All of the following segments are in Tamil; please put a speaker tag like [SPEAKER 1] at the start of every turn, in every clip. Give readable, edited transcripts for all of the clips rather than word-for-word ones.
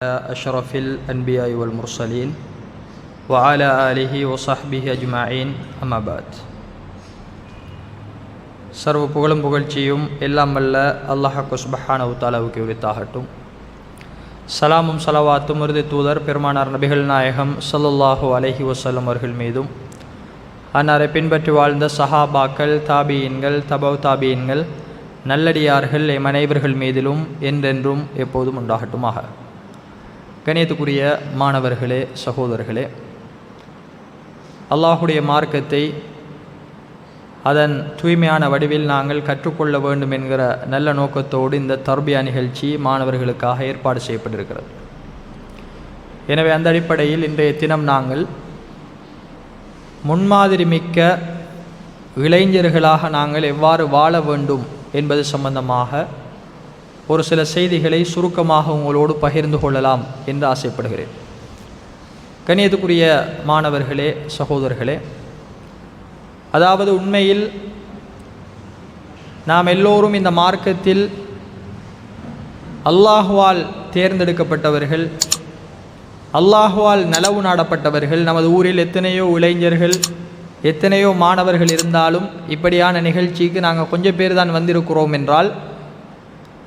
[SPEAKER 1] أشرف الأنبياء والمرسلين وعلى آله وصحبه أجمعين أما بعد. சர்வ புகழும் புகழ்ச்சியும் எல்லாம் வல்ல அல்லாஹ் சுப்ஹானஹு வ தஆலாவுக்கு உரித்தாகட்டும். சலாமும் சலவாத்தும் இறுதி தூதர் பெருமானார் நபிகள் நாயகம் ஸல்லல்லாஹு அலைஹி வஸல்லம் அவர்கள் மீதும் அன்னாரை பின்பற்றி வாழ்ந்த சஹாபாக்கள், தாபீன்கள், தபவ் தாபீன்கள், நல்லடியார்கள் எம் அனைவர்கள் மீதிலும் என்றென்றும் எப்போதும் உண்டாகட்டுமாக. கணியத்துக்குரிய மாணவர்களே, சகோதரர்களே, அல்லாஹுடைய மார்க்கத்தை அதன் தூய்மையான வடிவில் நாங்கள் கற்றுக்கொள்ள வேண்டும் என்கிற நல்ல நோக்கத்தோடு இந்த தர்பியா நிகழ்ச்சி மாணவர்களுக்காக ஏற்பாடு செய்யப்பட்டிருக்கிறது. எனவே அந்த அடிப்படையில் இன்றைய தினம் நாங்கள் முன்மாதிரி மிக்க இளைஞர்களாக நாங்கள் எவ்வாறு வாழ வேண்டும் என்பது சம்பந்தமாக ஒரு சில செய்திகளை சுருக்கமாக உங்களோடு பகிர்ந்து கொள்ளலாம் என்று ஆசைப்படுகிறேன். கணியத்துக்குரிய மாணவர்களே, சகோதரர்களே, அதாவது உண்மையில் நாம் எல்லோரும் இந்த மார்க்கத்தில் அல்லாஹுவால் தேர்ந்தெடுக்கப்பட்டவர்கள், அல்லாஹுவால் நலவு நாடப்பட்டவர்கள். நமது ஊரில் எத்தனையோ இளைஞர்கள், எத்தனையோ மாணவர்கள் இருந்தாலும் இப்படியான நிகழ்ச்சிக்கு நாங்கள் கொஞ்சம் பேர் தான் வந்திருக்கிறோம் என்றால்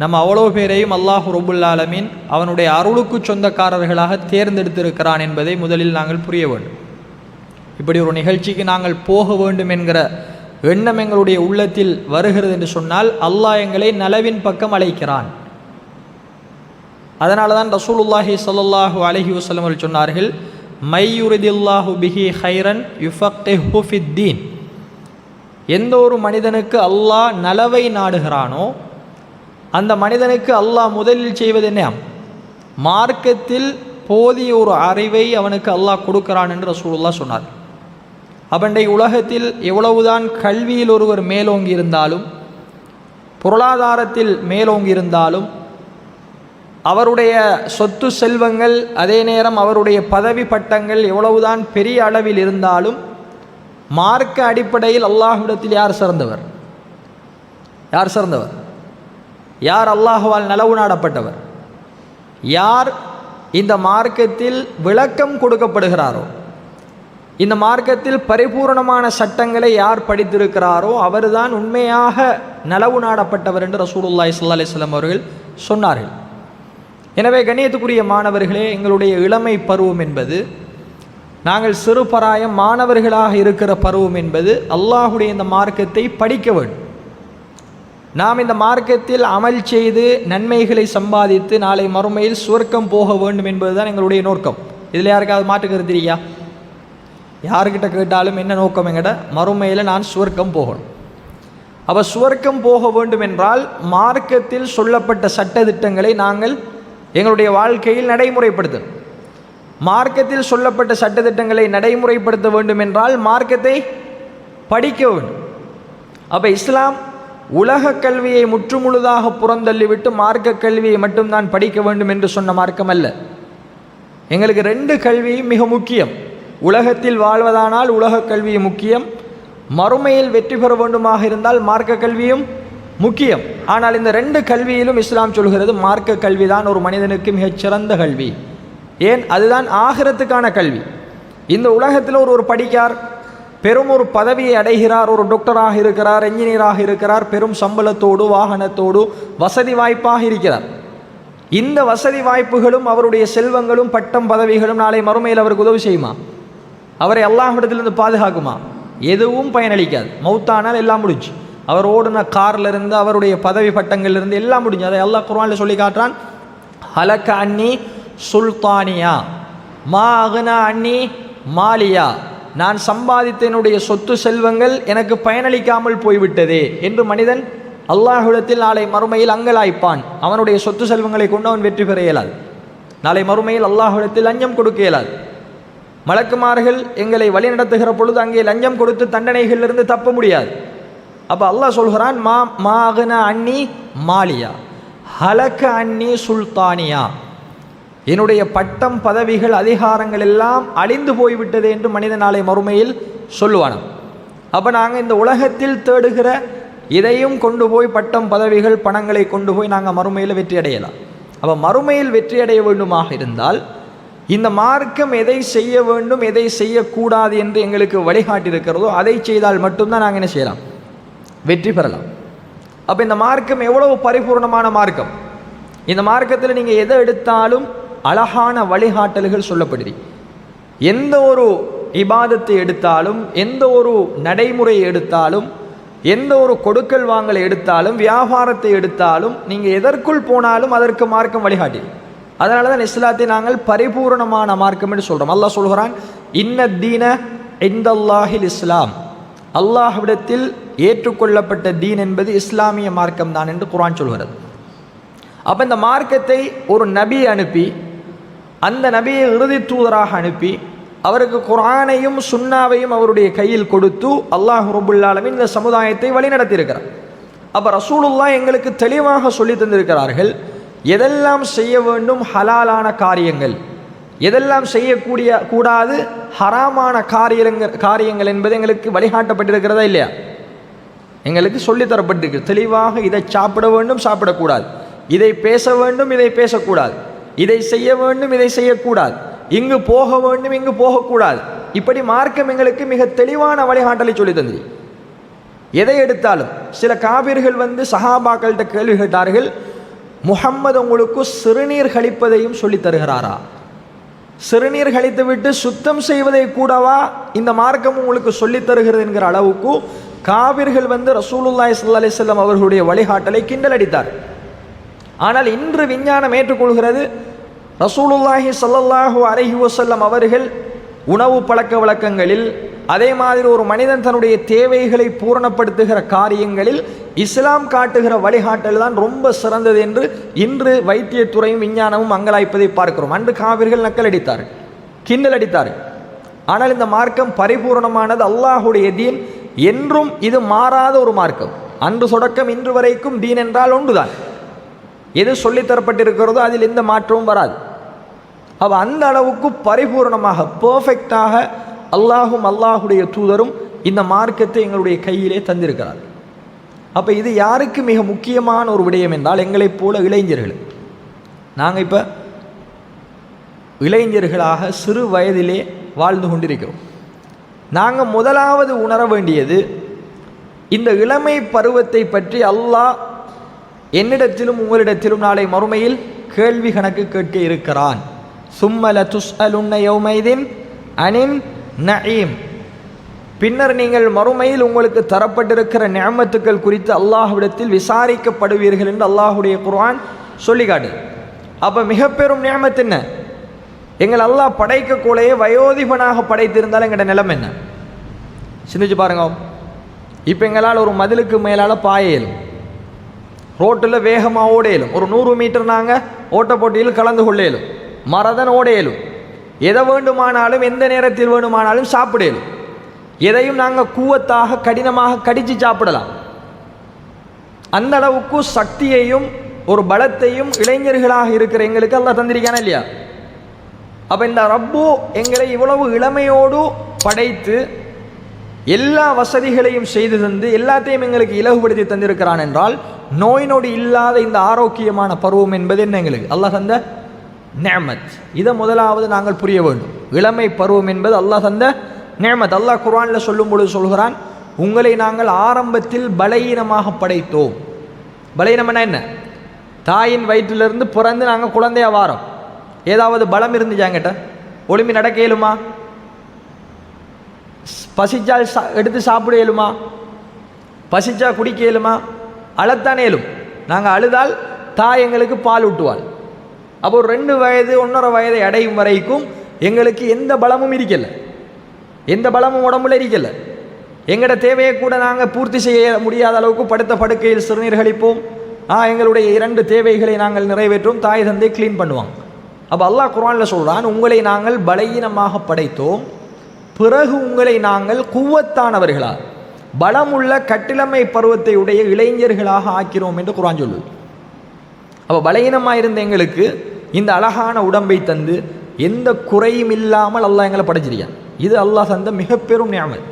[SPEAKER 1] நம்ம அவ்வளோ பேரையும் அல்லாஹு ரப்புல் ஆலமீன் அவனுடைய அருளுக்கு சொந்தக்காரர்களாக தேர்ந்தெடுத்திருக்கிறான் என்பதை முதலில் நாங்கள் புரிய வேண்டும். இப்படி ஒரு நிகழ்ச்சிக்கு நாங்கள் போக வேண்டும் என்கிற எண்ணம் எங்களுடைய உள்ளத்தில் வருகிறது என்று சொன்னால் அல்லாஹ் எங்களை நலவின் பக்கம் அழைக்கிறான். அதனால தான் ரசூலுல்லாஹி ஸல்லல்லாஹு அலைஹி வஸல்லம் அவர்கள் சொன்னார்கள், மை யுரிதில்லாஹு பிஹி ஹைரன் யுஃபக்கிஹு ஃபித்தீன். எந்த ஒரு மனிதனுக்கு அல்லாஹ் நலவை நாடுகிறானோ அந்த மனிதனுக்கு அல்லாஹ் முதலில் செய்வது என்ன? மார்க்கத்தில் போதிய ஒரு அறிவை அவனுக்கு அல்லாஹ் கொடுக்கிறான் என்று ரசூலுல்லாஹ் சொன்னார். அவனுடைய உலகத்தில் எவ்வளவுதான் கல்வியில் ஒருவர் மேலோங்கி இருந்தாலும், பொருளாதாரத்தில் மேலோங்கி இருந்தாலும், அவருடைய சொத்து செல்வங்கள், அதே நேரம் அவருடைய பதவி பட்டங்கள் எவ்வளவுதான் பெரிய அளவில் இருந்தாலும், மார்க்க அடிப்படையில் அல்லாஹ்விடத்தில் யார் சிறந்தவர்? யார் சிறந்தவர்? யார் அல்லாஹுவால் நலவு நாடப்பட்டவர்? யார் இந்த மார்க்கத்தில் விளக்கம் கொடுக்கப்படுகிறாரோ, இந்த மார்க்கத்தில் பரிபூர்ணமான சட்டங்களை யார் படித்திருக்கிறாரோ அவர்தான் உண்மையாக நலவு நாடப்பட்டவர் என்று ரசூலுல்லாஹி ஸல்லல்லாஹு அலைஹி வஸல்லம் அவர்கள் சொன்னார்கள். எனவே கண்ணியத்துக்குரிய மாணவர்களே, எங்களுடைய இளமை பருவம் என்பது, நாங்கள் சிறுபராயம் மாணவர்களாக இருக்கிற பருவம் என்பது அல்லாஹுடைய இந்த மார்க்கத்தை படிக்க வேண்டும். நாம் இந்த மார்க்கத்தில் அமல் செய்து நன்மைகளை சம்பாதித்து நாளை மறுமையில் சுவர்க்கம் போக வேண்டும் என்பதுதான் எங்களுடைய நோக்கம். இதில் யாருக்காவது மாற்று கருத்து இல்லையா? யாருக்கிட்ட கேட்டாலும் என்ன நோக்கம்? எங்கட மறுமையில் நான் சுவர்க்கம் போகணும். அப்போ சுவர்க்கம் போக வேண்டும் என்றால் மார்க்கத்தில் சொல்லப்பட்ட சட்டதிட்டங்களை நாங்கள் எங்களுடைய வாழ்க்கையில் நடைமுறைப்படுத்தணும். மார்க்கத்தில் சொல்லப்பட்ட சட்டதிட்டங்களை நடைமுறைப்படுத்த வேண்டும் என்றால் மார்க்கத்தை படிக்க வேண்டும். அப்போ இஸ்லாம் உலக கல்வியை முற்றுமுழுதாக புறந்தள்ளிவிட்டு மார்க்க கல்வியை மட்டும்தான் படிக்க வேண்டும் என்று சொன்ன மார்க்கம் அல்ல. எங்களுக்கு ரெண்டு கல்வியும் மிக முக்கியம். உலகத்தில் வாழ்வதானால் உலக கல்வியும் முக்கியம், மறுமையில் வெற்றி பெற வேண்டுமாக இருந்தால் மார்க்க கல்வியும் முக்கியம். ஆனால் இந்த ரெண்டு கல்வியிலும் இஸ்லாம் சொல்கிறது மார்க்க கல்விதான் ஒரு மனிதனுக்கு மிகச்சிறந்த கல்வி. ஏன்? அதுதான் ஆகிரத்துக்கான கல்வி. இந்த உலகத்தில் ஒரு படிக்கார், பெரும் ஒரு பதவியை அடைகிறார், ஒரு டாக்டராக இருக்கிறார், என்ஜினியராக இருக்கிறார், பெரும் சம்பளத்தோடு வாகனத்தோடு வசதி வாய்ப்பாக இருக்கிறார். இந்த வசதி வாய்ப்புகளும் அவருடைய செல்வங்களும் பட்டம் பதவிகளும் நாளை மறுமையில் அவருக்கு உதவி செய்யுமா? அவரை அல்லாஹ்விடத்திலிருந்து பாதுகாக்குமா? எதுவும் பயனளிக்காது. மௌத்தானால் எல்லாம் முடிஞ்சு. அவர் ஓடுன கார்ல இருந்து, அவருடைய பதவி பட்டங்கள்லேருந்து எல்லாம் முடிஞ்சு. அதை அல்லாஹ் குர்ஆனில் சொல்லி காட்டுறான், ஹலக அன்னி சுல்தானியா மா அகுனா அன்னி மாலியா. நான் சம்பாதித்த என்னுடைய சொத்து செல்வங்கள் எனக்கு பயனளிக்காமல் போய்விட்டதே என்று மனிதன் அல்லாஹ்விடத்தில் நாளை மறுமையில் அங்கலாய்ப்பான். அவனுடைய சொத்து செல்வங்களை கொண்டு அவன் வெற்றி பெற இயலாது. நாளை மறுமையில் அல்லாஹ்விடத்தில் லஞ்சம் கொடுக்க இயலாது. மலக்குமார்கள் எங்களை வழி நடத்துகிற பொழுது அங்கே லஞ்சம் கொடுத்து தண்டனைகளிலிருந்து தப்ப முடியாது. அப்போ அல்லாஹ் சொல்கிறான், மா அகுனா அன்னி மாலியா ஹலக அன்னி சுல்தானியா. என்னுடைய பட்டம் பதவிகள் அதிகாரங்கள் எல்லாம் அழிந்து போய்விட்டது என்று மனித நாளை மறுமையில் சொல்லுவானாம். அப்போ நாங்கள் இந்த உலகத்தில் தேடுகிற இதையும் கொண்டு போய் பட்டம் பதவிகள் பணங்களை கொண்டு போய் நாங்கள் மறுமையில் வெற்றி அடையலாம். அப்போ மறுமையில் வெற்றியடைய வேண்டுமாக இருந்தால் இந்த மார்க்கம் எதை செய்ய வேண்டும் எதை செய்யக்கூடாது என்று எங்களுக்கு வழிகாட்டியிருக்கிறதோ அதை செய்தால் மட்டும்தான் நாங்கள் என்ன செய்யலாம், வெற்றி பெறலாம். அப்போ இந்த மார்க்கம் எவ்வளவு பரிபூர்ணமான மார்க்கம்! இந்த மார்க்கத்தில் நீங்கள் எதை எடுத்தாலும் அழகான வழிகாட்டல்கள் சொல்லப்படுது. எந்த ஒரு இபாதத்தை எடுத்தாலும், எந்த ஒரு நடைமுறையை எடுத்தாலும், எந்த ஒரு கொடுக்கல் வாங்கலை எடுத்தாலும், வியாபாரத்தை எடுத்தாலும், நீங்கள் எதற்குள் போனாலும் அதற்கு மார்க்கம் வழிகாட்டி. அதனால தான் இஸ்லாத்தை நாங்கள் பரிபூர்ணமான மார்க்கம் என்று சொல்கிறோம். அல்லாஹ் சொல்கிறான், இன்ன தீன இந்தல்லாஹில் இஸ்லாம், அல்லாஹ்விடத்தில் ஏற்றுக்கொள்ளப்பட்ட தீன் என்பது இஸ்லாமிய மார்க்கம் தான் என்று குர்ஆன் சொல்கிறது. அப்போ இந்த மார்க்கத்தை ஒரு நபி அனுப்பி, அந்த நபியை இறுதி தூதராக அனுப்பி, அவருக்கு குர்ஆனையும் சுன்னாவையும் அவருடைய கையில் கொடுத்து அல்லாஹ் ரப்புல் ஆலமீன் இந்த சமுதாயத்தை வழிநடத்தியிருக்கிறார். அப்போ ரசூலுல்லாஹ் எங்களுக்கு தெளிவாக சொல்லி தந்திருக்கிறார்கள், எதெல்லாம் செய்ய வேண்டும் ஹலாலான காரியங்கள், எதெல்லாம் செய்யக்கூடிய கூடாது ஹராமான காரியங்கள் என்பது எங்களுக்கு வழிகாட்டப்பட்டிருக்கிறதா இல்லையா? எங்களுக்கு சொல்லித்தரப்பட்டிருக்கு தெளிவாக. இதை சாப்பிட வேண்டும், சாப்பிடக்கூடாது, இதை பேச வேண்டும், இதை பேசக்கூடாது, இதை செய்ய வேண்டும், இதை செய்யக்கூடாது, இங்கு போக வேண்டும், இங்கு போகக்கூடாது. இப்படி மார்க்கம் எங்களுக்கு மிக தெளிவான வழிகாட்டலை சொல்லி தந்தது. எதை எடுத்தாலும் சில காபிர்கள் சஹாபாக்கள்கிட்ட கேள்வி கேட்டார்கள், முஹம்மது உங்களுக்கு சிறுநீர் கழிப்பதையும் சொல்லித் தருகிறாரா? சிறுநீர் கழித்து விட்டு சுத்தம் செய்வதை கூடவா இந்த மார்க்கம் உங்களுக்கு சொல்லித் தருகிறது என்கிற அளவுக்கு காபிர்கள் ரசூலுல்லாஹி ஸல்லல்லாஹு அலைஹி வஸல்லம் அவர்களுடைய வழிகாட்டலை கிண்டல் அடித்தார். ஆனால் இன்று விஞ்ஞானம் ஏற்றுக்கொள்கிறது, ரசூலுல்லாஹி ஸல்லல்லாஹு அலைஹி வஸல்லம் அவர்கள் உணவு பழக்க வழக்கங்களில், அதே மாதிரி ஒரு மனிதன் தன்னுடைய தேவைகளை பூரணப்படுத்துகிற காரியங்களில் இஸ்லாம் காட்டுகிற வழிகாட்டல் தான் ரொம்ப சிறந்தது என்று இன்று வைத்தியத்துறையும் விஞ்ஞானமும் அங்கலாய்ப்பதை பார்க்கிறோம். அன்று காவிர்கள் நக்கல் அடித்தார், கிண்டல் அடித்தார். ஆனால் இந்த மார்க்கம் பரிபூர்ணமானது, அல்லாஹுடைய தீன், என்றும் இது மாறாத ஒரு மார்க்கம். அன்று தொடக்கம் இன்று வரைக்கும் தீன் என்றால் ஒன்றுதான். எது சொல்லித்தரப்பட்டிருக்கிறதோ அதில் எந்த மாற்றமும் வராது. அப்போ அந்த அளவுக்கு பரிபூர்ணமாக பர்ஃபெக்டாக அல்லாஹும் அல்லாஹுடைய தூதரும் இந்த மார்க்கத்தை எங்களுடைய கையிலே தந்திருக்கிறார். அப்போ இது யாருக்கு மிக முக்கியமான ஒரு விடயம் என்றால், எங்களைப் போல இளைஞர்கள். நாங்கள் இப்போ இளைஞர்களாக சிறு வயதிலே வாழ்ந்து கொண்டிருக்கிறோம். நாங்கள் முதலாவது உணர வேண்டியது, இந்த இளமை பருவத்தை பற்றி அல்லாஹ் என்னிடத்திலும் உங்களிடத்திலும் நாளை மறுமையில் கேள்வி கணக்கு கேட்க இருக்கிறான். சும்மல துஸ்அலுன்ன யௌமைதின் அனின் நஈம். பின்னர் நீங்கள் மறுமையில் உங்களுக்கு தரப்பட்டிருக்கிற நிஅமத்துக்கள் குறித்து அல்லாஹ்விடத்தில் விசாரிக்கப்படுவீர்கள் என்று அல்லாஹுடைய குர்ஆன் சொல்லி காட்டு. அப்போ மிக பெரும் நிஅமத் என்ன? எங்கள் அல்லாஹ் படைக்கக்கூடையே வயோதிபனாக படைத்திருந்தால் எங்களோட நிலைமை என்ன? சிந்திச்சு பாருங்க. இப்போ எங்களால் ஒரு மதிலுக்கு மேலால் பாயலும், ரோட்டில் வேகமாக ஓடையிலும், ஒரு 100 மீட்டர் நாங்கள் ஓட்ட போட்டியில் கலந்து கொள்ளையிலும், மரதன் ஓடையிலும், எதை வேண்டுமானாலும் எந்த நேரத்தில் வேண்டுமானாலும் சாப்பிடலும், எதையும் நாங்கள் கூவத்தாக கடினமாக கடித்து சாப்பிடலாம். அந்த அளவுக்கு சக்தியையும் ஒரு பலத்தையும் இளைஞர்களாக இருக்கிற எங்களுக்கு அல்லாஹ் தந்திருக்கானா இல்லையா? அப்போ இந்த ரப்பு எங்களை இவ்வளவு இளமையோடு படைத்து எல்லா வசதிகளையும் செய்து தந்து எல்லாத்தையும் எங்களுக்கு இலகுபடுத்தி தந்திருக்கிறான் என்றால், நோய் நொடி இல்லாத இந்த ஆரோக்கியமான பருவம் என்பது என்ன? எங்களுக்கு அல்லாஹ் தந்த நிஅமத். இதை முதலாவது நாங்கள் புரிய வேண்டும். இளமை பருவம் என்பது அல்லாஹ் தந்த நிஅமத். அல்லாஹ் குர்ஆனில் சொல்லும் பொழுது சொல்கிறான், உங்களை நாங்கள் ஆரம்பத்தில் பலவீனமாக படைத்தோம். பலவீனம்னா என்ன? தாயின் வயிற்றிலிருந்து பிறந்து நாங்கள் குழந்தையாக வாரோம். ஏதாவது பலம் இருந்துச்சாங்கிட்ட ஒளிமி நடக்க இயலுமா? பசிச்சால் எடுத்து சாப்பிட இயலுமா? பசிச்சா குடிக்க இயலுமா? அழத்தான் இயலும். நாங்கள் அழுதால் தாய் எங்களுக்கு பால் ஊட்டுவாள். அப்போ 2 வயது 1.5 வயதை அடையும் வரைக்கும் எங்களுக்கு எந்த பலமும் இருக்கல, எந்த பலமும் உடம்புல இருக்கல. எங்களோட தேவையை கூட நாங்கள் பூர்த்தி செய்ய முடியாத அளவுக்கு படுத்த படுக்கையில் சிறுநீர் கழிப்போம். எங்களுடைய 2 தேவைகளை நாங்கள் நிறைவேற்றும், தாய் தந்தை க்ளீன் பண்ணுவாங்க. அப்போ அல்லாஹ் குர்ஆனில் சொல்கிறான், உங்களை நாங்கள் பலவீனமாக படைத்தோம், பிறகு உங்களை நாங்கள் குவத்தானவர்களாக பலமுள்ள கட்டிலமை பருவத்தை உடைய இளைஞர்களாக ஆக்கிறோம் என்று குர்ஆன் சொல்லுது. அப்போ பலவீனமாக இருந்த எங்களுக்கு இந்த அழகான உடம்பை தந்து எந்த குறையும் இல்லாமல் அல்லாஹ் எங்களை படைச்சிருக்கான். இது அல்லாஹ் தந்த மிக பெரும் நிஅமத்.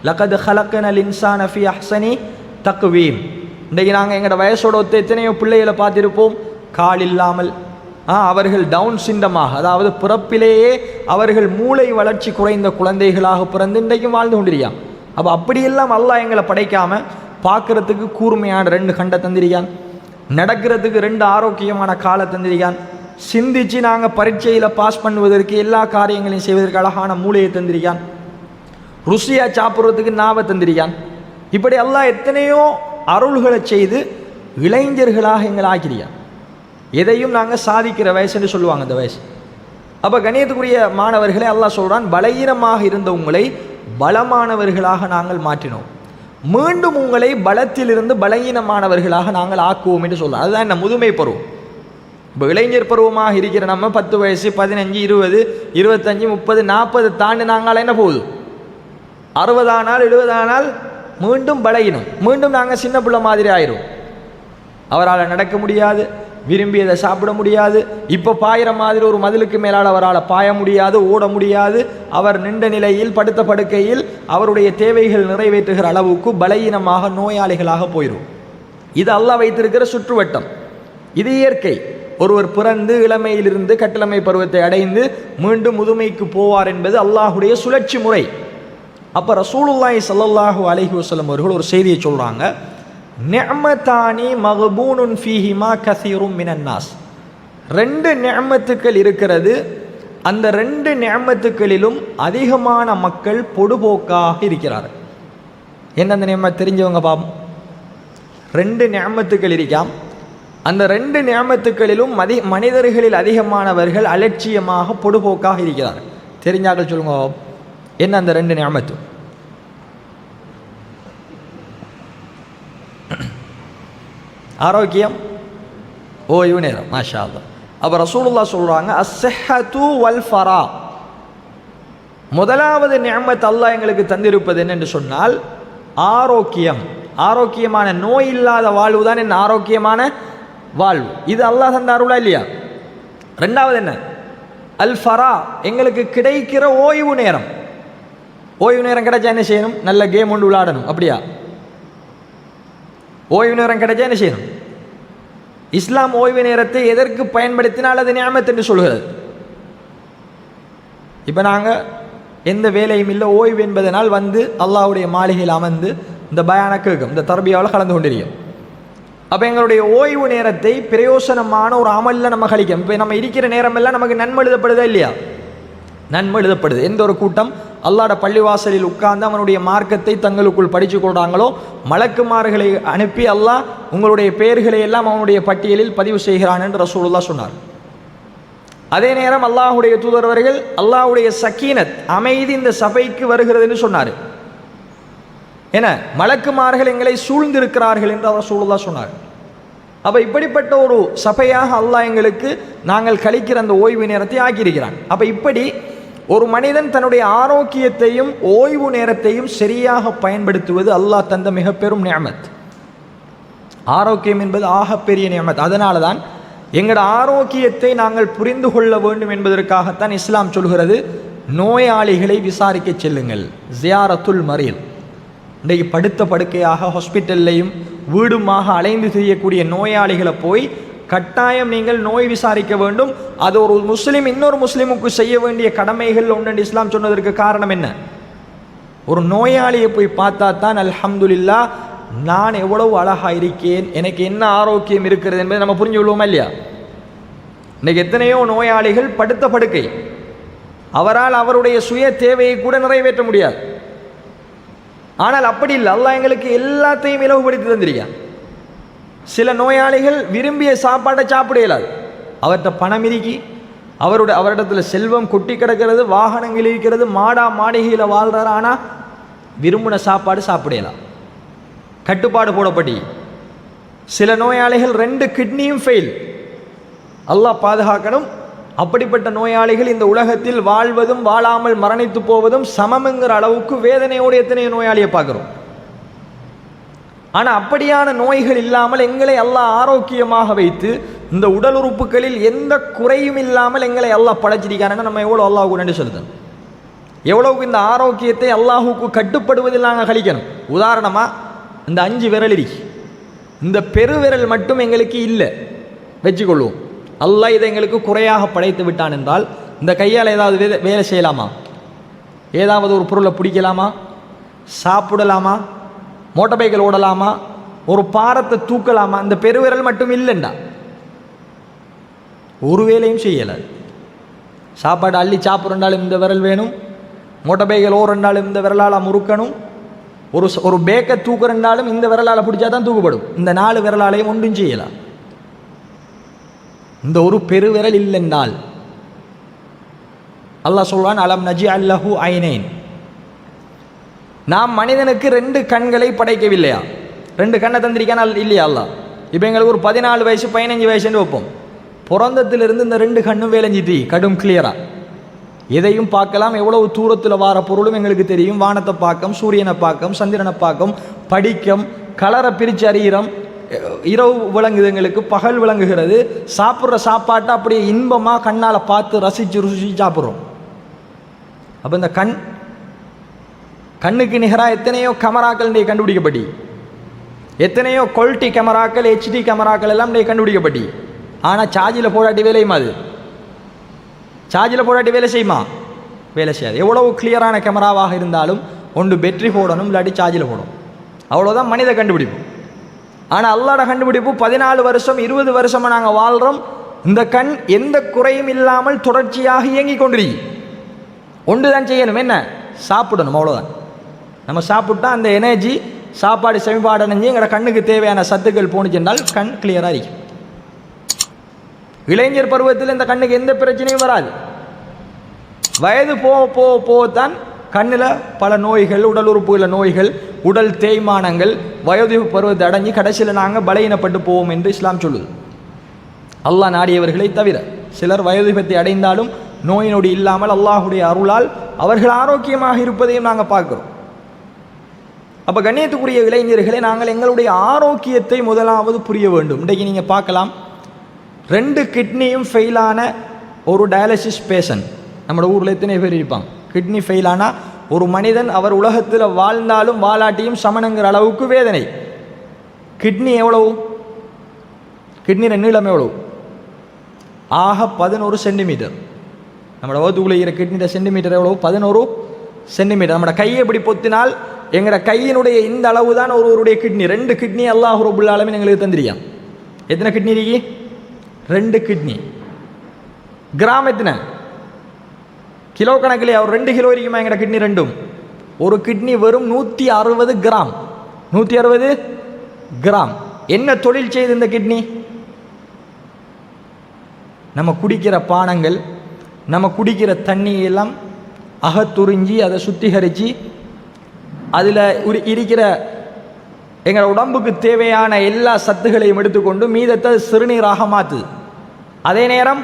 [SPEAKER 1] லகத் ஹலக்னல் இன்சான ஃபீ அஹ்ஸனி தக்வீம். இன்றைக்கு நாங்கள் எங்களோட வயசோட ஒத்த எத்தனையோ பிள்ளைகளை பார்த்துருப்போம், கால் இல்லாமல், அவர்கள் டவுன் சிண்டமாக, அதாவது பிறப்பிலேயே அவர்கள் மூளை வளர்ச்சி குறைந்த குழந்தைகளாக பிறந்து இன்றைக்கும் வாழ்ந்து கொண்டிருக்கான். அப்போ அப்படியெல்லாம் அல்லாஹ் எங்களை படைக்காமல் பார்க்குறதுக்கு கூர்மையான 2 கண்டை தந்திருக்கான், நடக்கிறதுக்கு 2 ஆரோக்கியமான காலை தந்திருக்கான், சிந்திச்சு நாங்கள் பரீட்சையில் பாஸ் பண்ணுவதற்கு எல்லா காரியங்களையும் செய்வதற்கு அழகான மூளையை தந்திருக்கான், ருசியாக சாப்பிட்றதுக்கு நாவை தந்திருக்கான். இப்படி அல்லாஹ் எத்தனையோ அருள்களை செய்து இளைஞர்களாக எங்களை ஆக்கிறியான். எதையும் நாங்கள் சாதிக்கிற வயசுன்னு சொல்லுவாங்க இந்த வயசு. அப்போ கணியத்துக்குரிய மாணவர்களே, அல்லாஹ் சொல்கிறான், பலகீனமாக இருந்த உங்களை பலமானவர்களாக நாங்கள் மாற்றினோம், மீண்டும் உங்களை பலத்திலிருந்து பலகீனமானவர்களாக நாங்கள் ஆக்குவோம் என்று சொல்லலாம். அதுதான் என்ன முதுமை பருவம். இப்போ இளைஞர் பருவமாக இருக்கிற நம்ம 10 வயசு 15 20 25 30 40 தாண்டி நாங்கள் என்ன போகுது, 60 ஆனால் 70 ஆனால் மீண்டும் பலகீனம், மீண்டும் நாங்கள் சின்ன பிள்ளை மாதிரி ஆயிரும். அவரால் நடக்க முடியாது, விரும்பியதை சாப்பிட முடியாது, இப்போ பாயிற மாதிரி ஒரு மதிலுக்கு மேலால் அவரால் பாய முடியாது, ஓட முடியாது, அவர் நின்ற நிலையில் படுத்த படுக்கையில் அவருடைய தேவைகள் நிறைவேற்றுகிற அளவுக்கு பலகீனமாக நோயாளிகளாக போயிடும். இது அல்லாஹ் வைத்திருக்கிற சுற்றுவட்டம், இது இயற்கை. ஒருவர் பிறந்து இளமையிலிருந்து கட்டிளமை பருவத்தை அடைந்து மீண்டும் முதுமைக்கு போவார் என்பது அல்லாஹுடைய சுழற்சி முறை. அப்போ ரசூலுல்லாஹி ஸல்லல்லாஹு அலைஹி வஸல்லம் அவர்கள் ஒரு செய்தியை சொல்கிறாங்க, நிஅமதானி மக்பூனுன் ஃபீஹிமா கஸீரும் மினன் நாஸ். 2 நிஅமத்துக்கள் இருக்கிறது, அந்த 2 நிஅமத்துக்களிலும் அதிகமான மக்கள் பொடுபோக்காக இருக்கிறார்கள். என்னென்ன நியமத் தெரிஞ்சவங்க பாப்போம். 2 நியமத்துக்கள் இருக்காம், அந்த 2 நியமத்துக்களிலும் மனிதர்களில் அதிகமானவர்கள் அலட்சியமாக பொடுபோக்காக இருக்கிறார்கள். தெரிஞ்சாக்கள் சொல்லுங்க, என்ன அந்த 2 நியமத்து? ஆரோக்கியம், ஓய்வு நேரம். மாஷா அல்லாஹ். அப்போ ரசூலுல்லாஹ் சொல்கிறாங்க, அஸ்ஸஹத்து வல் ஃபரா. முதலாவது நிஅமத் அல்லாஹ் எங்களுக்கு தந்திருப்பது என்னென்று சொன்னால் ஆரோக்கியம். ஆரோக்கியமான நோய் இல்லாத வாழ்வு தான் என்ன ஆரோக்கியமான வாழ்வு. இது அல்லாஹ் தந்த அருளா இல்லையா? 2வது என்ன? அல் ஃபரா, எங்களுக்கு கிடைக்கிற ஓய்வு நேரம். ஓய்வு நேரம் கிடைச்சா என்ன செய்யணும்? நல்ல கேம் ஒன்று விளையாடணும். அப்படியா? ஓய்வு நேரம் கிடைச்சா என்ன செய்யணும்? இஸ்லாம் ஓய்வு நேரத்தை எதற்கு பயன்படுத்தினால் அது நிஅமத் என்று சொல்கிறது. இப்போ நாங்கள் எந்த வேலையும் இல்லை, ஓய்வு என்பதனால் வந்து அல்லாஹ்வுடைய மாளிகையில் அமர்ந்து இந்த பயான கேட்கும், இந்த தர்பியாவில் கலந்து கொண்டிருக்கோம். அப்போ எங்களுடைய ஓய்வு நேரத்தை பிரயோசனமான ஒரு அமலில் நம்ம கழிக்கும். இப்போ நம்ம இருக்கிற நேரமெல்லாம் நமக்கு நன்மை எழுதப்படுதா இல்லையா? நன்மை எழுதப்படுது. எந்த ஒரு கூட்டம் அல்லாஹ்வுடைய பள்ளிவாசலில் உட்கார்ந்து அவனுடைய மார்க்கத்தை தங்களுக்குள் படித்து கொள்கிறாங்களோ, மலக்குமார்களை அனுப்பி அல்லாஹ் உங்களுடைய பெயர்களை எல்லாம் அவனுடைய பட்டியலில் பதிவு செய்கிறான் என்று ரசூலுல்லாஹ் சொன்னார். அதே நேரம் அல்லாஹ்வுடைய தூதரவர்கள் அல்லாஹ்வுடைய சக்கீனத், அமைதி இந்த சபைக்கு வருகிறது என்று சொன்னார். என மலக்குமார்கள் எங்களை சூழ்ந்திருக்கிறார்கள் என்று ரசூலுல்லாஹ் சொன்னார். அப்போ இப்படிப்பட்ட ஒரு சபையாக அல்லாஹ் எங்களுக்கு நாங்கள் கழிக்கிற அந்த ஓய்வு நேரத்தை ஆக்கியிருக்கிறான். அப்போ இப்படி ஒரு மனிதன் தன்னுடைய ஆரோக்கியத்தையும் ஓய்வு நேரத்தையும் சரியாக பயன்படுத்துவது அல்லாஹ் தந்த மிக பெரும் நிஅமத். ஆரோக்கியம் என்பது ஆகப்பெரிய நிஅமத். அதனால தான் எங்களோட ஆரோக்கியத்தை நாங்கள் புரிந்து கொள்ள வேண்டும் என்பதற்காகத்தான் இஸ்லாம் சொல்கிறது, நோயாளிகளை விசாரிக்க செல்லுங்கள். ஜியாரத்துல் மரீல். இன்றைக்கு படுத்த படுக்கையாக ஹாஸ்பிட்டல்லையும் வீடுமாக அலைந்து செய்யக்கூடிய நோயாளிகளை போய் கட்டாயம் நீங்கள் நோய் விசாரிக்க வேண்டும். அது ஒரு முஸ்லீம் இன்னொரு முஸ்லீமுக்கு செய்ய வேண்டிய கடமைகள் ஒன்று இஸ்லாம் சொன்னதற்கு காரணம் என்ன? ஒரு நோயாளியை போய் பார்த்தா தான் அல்ஹம்துலில்லாஹ் நான் எவ்வளவு அழகாக இருக்கேன், எனக்கு என்ன ஆரோக்கியம் இருக்கிறது என்பதை நம்ம புரிஞ்சு கொள்வோமா இல்லையா? இன்றைக்கு எத்தனையோ நோயாளிகள் படுத்த படுக்கை, அவரால் அவருடைய சுய தேவையை கூட நிறைவேற்ற முடியாது. ஆனால் அப்படி இல்லை, அல்லாஹ் எங்களுக்கு எல்லாத்தையும் இலவுபடுத்தி தந்திருக்கான். சில நோயாளிகள் விரும்பிய சாப்பாட்டை சாப்பிட இயலாது, அவர்கிட்ட பணம் இருக்கி, அவரிடத்தில் செல்வம் கொட்டி கிடக்கிறது, வாகனங்கள் இருக்கிறது, மாடா மாளிகையில் வாழ்கிறார், ஆனால் விரும்பின சாப்பாடு சாப்பிடலாம், கட்டுப்பாடு போடப்பட்டி. சில நோயாளிகள் 2 கிட்னியும் ஃபெயில், அல்லாஹ் பாதுகாக்கணும். அப்படிப்பட்ட நோயாளிகள் இந்த உலகத்தில் வாழ்வதும் வாழாமல் மரணித்து போவதும் சமம்ங்கிற அளவுக்கு வேதனையோடு எத்தனையோ நோயாளியை பார்க்குறோம். ஆனால் அப்படியான நோய்கள் இல்லாமல் எங்களை அல்லாஹ் ஆரோக்கியமாக வைத்து இந்த உடல் உறுப்புகளில் எந்த குறையும் இல்லாமல் எங்களை அல்லாஹ் படைச்சிருக்காருன்னா நம்ம எவ்வளோ அல்லாஹ்வுக்கு நன்றி செலுத்தணும். எவ்வளவுக்கு இந்த ஆரோக்கியத்தை அல்லாஹுக்கு கட்டுப்படுவதில் நாங்கள் கழிக்கணும். உதாரணமாக இந்த 5 விரல் இருக்கு, இந்த பெருவிரல் மட்டும் எங்களுக்கு இல்லை வச்சுக்கொள்வோம். அல்லாஹ் இதை எங்களுக்கு குறையாக படைத்து விட்டான் என்றால் இந்த கையால் ஏதாவது வேலை செய்யலாமா? ஏதாவது ஒரு பொருளை பிடிக்கலாமா? சாப்பிடலாமா? மோட்டார் பைக்கில் ஓடலாமா? ஒரு பாரத்தை தூக்கலாமா? இந்த பெருவிரல் மட்டும் இல்லைண்டா ஒரு வேலையும் செய்யலை. சாப்பாடு அள்ளி சாப்பிட்றாலும் இந்த விரல் வேணும், மோட்டார் பைக்கில் ஓடுறாலும் இந்த விரலால் முறுக்கணும், ஒரு பேக்கை தூக்குறாலும் இந்த விரலால் பிடிச்சா தான் தூக்கப்படும். இந்த 4 விரலாலையும் ஒன்றும் செய்யலாம். இந்த ஒரு பெருவிரல் இல்லைன்னால் அல்லாஹ் சொல்வான், அலம் நஜி அல்லஹு ஐனைன், நாம் மனிதனுக்கு 2 கண்களை படைக்கவில்லையா? 2 கண்ணை தந்திரிக்கான இல்லையா அல்லாஹ்? இப்போ எங்களுக்கு ஒரு 14 வயசு 15 வயசுன்னு வைப்போம். பிறந்தத்திலிருந்து இந்த 2 கண்ணும் வேலைஞ்சிட்டு கடும் கிளியரா எதையும் பார்க்கலாம். எவ்வளவு தூரத்தில் வார பொருளும் எங்களுக்கு தெரியும். வானத்தை பார்க்கம், சூரியனை பார்க்கம், சந்திரனை பார்க்கம், படிக்கம், கலரை பிரித்து அறிகிறோம். இரவு விளங்குது, எங்களுக்கு பகல் விளங்குகிறது. சாப்பிட்ற சாப்பாட்டை அப்படியே இன்பமாக கண்ணால் பார்த்து ரசித்து ருசிச்சு சாப்பிட்றோம். அப்போ இந்த கண்ணுக்கு நிகராக எத்தனையோ கேமராக்கள் இன்றைய கண்டுபிடிக்கப்பட்டி, எத்தனையோ குவாலிட்டி கேமராக்கள், HD கேமராக்கள் எல்லாம் இன்றைய கண்டுபிடிக்கப்பட்டி. ஆனால் சார்ஜில் போடாட்டி வேலையுமா? அது சார்ஜில் போடாட்டி வேலை செய்யுமா? வேலை செய்யாது. எவ்வளவு கிளியரான கேமராவாக இருந்தாலும் ஒன்று பேட்டரி போடணும், இல்லாட்டி சார்ஜில் போடணும். அவ்வளோதான் மனித கண்டுபிடிப்பு. ஆனால் அல்லாஹ்வோட கண்டுபிடிப்பு 14 வருஷம் 20 வருஷமாக நாங்கள் வாழ்கிறோம். இந்த கண் எந்த குறையும் இல்லாமல் தொடர்ச்சியாக இயங்கி கொண்டிருக்கு. ஒன்று தான் செய்யணும், என்ன? சாப்பிடணும், அவ்வளோதான். நம்ம சாப்பிட்டா அந்த எனர்ஜி சாப்பாடு செமிப்பாடு அணைஞ்சு எங்களோட கண்ணுக்கு தேவையான சத்துக்கள் போணுச்சென்றால் கண் கிளியராக இருக்கும். இளைஞர் பருவத்தில் இந்த கண்ணுக்கு எந்த பிரச்சனையும் வராது. வயது போகத்தான் கண்ணில் பல நோய்கள், உடல் உறுப்புகளில் நோய்கள், உடல் தேய்மானங்கள், வயது பருவத்தை அடைஞ்சு கடைசியில் நாங்கள் பலகீனப்பட்டு போவோம் என்று இஸ்லாம் சொல்லுது. அல்லாஹ் நாடியவர்களை தவிர சிலர் வயது பற்றி அடைந்தாலும் நோய் நொடி இல்லாமல் அல்லாஹுடைய அருளால் அவர்கள் ஆரோக்கியமாக இருப்பதையும் நாங்கள் பார்க்குறோம். அப்போ கண்ணியத்துக்குரிய இளைஞர்களை நாங்கள் எங்களுடைய ஆரோக்கியத்தை முதலாவது புரிய வேண்டும். இன்றைக்கு நீங்கள் பார்க்கலாம், 2 கிட்னியும் ஃபெயிலான ஒரு டயாலிசிஸ் பேஷண்ட் நம்ம ஊரில் எத்தனை பேர் இருப்பாங்க. கிட்னி ஃபெயிலானா ஒரு மனிதன் அவர் உலகத்தில் வாழ்ந்தாலும் வாலாட்டியும் சமணங்கிற அளவுக்கு வேதனை. கிட்னி எவ்வளவு? கிட்னியோட நீளம் எவ்வளவு? ஆக 11 சென்டிமீட்டர். நம்மளோட வகுத்துக்குள்ளே இருக்கிற கிட்னியோட சென்டிமீட்டர் எவ்வளவு? 11 சென்டிமீட்டர். நம்மளோட கையை எப்படி பொத்தினால் எங்களோட கையினுடைய இந்த அளவு தான் ஒருவருடைய கிட்னி. 2 கிட்னி அல்லாஹ் ரப்புல் ஆலமீன் எங்களுக்கு தந்திரியான். எத்தனை கிட்னி இருக்கு? 2 கிட்னி. கிராம் எத்தனை? கிலோ கணக்கில் அவர் 2 கிலோ இருக்குமா எங்கட கிட்னி ரெண்டும்? ஒரு கிட்னி வெறும் 160 கிராம். 160 கிராம். என்ன தொழில் செய்து இந்த கிட்னி? நம்ம குடிக்கிற பானங்கள், நம்ம குடிக்கிற தண்ணியெல்லாம் அகத்துறிஞ்சி அதை சுத்திகரித்து அதில் இருக்கிற எங்கள் உடம்புக்கு தேவையான எல்லா சத்துக்களையும் எடுத்துக்கொண்டு மீதத்தை சிறுநீராக மாற்றுது. அதே நேரம்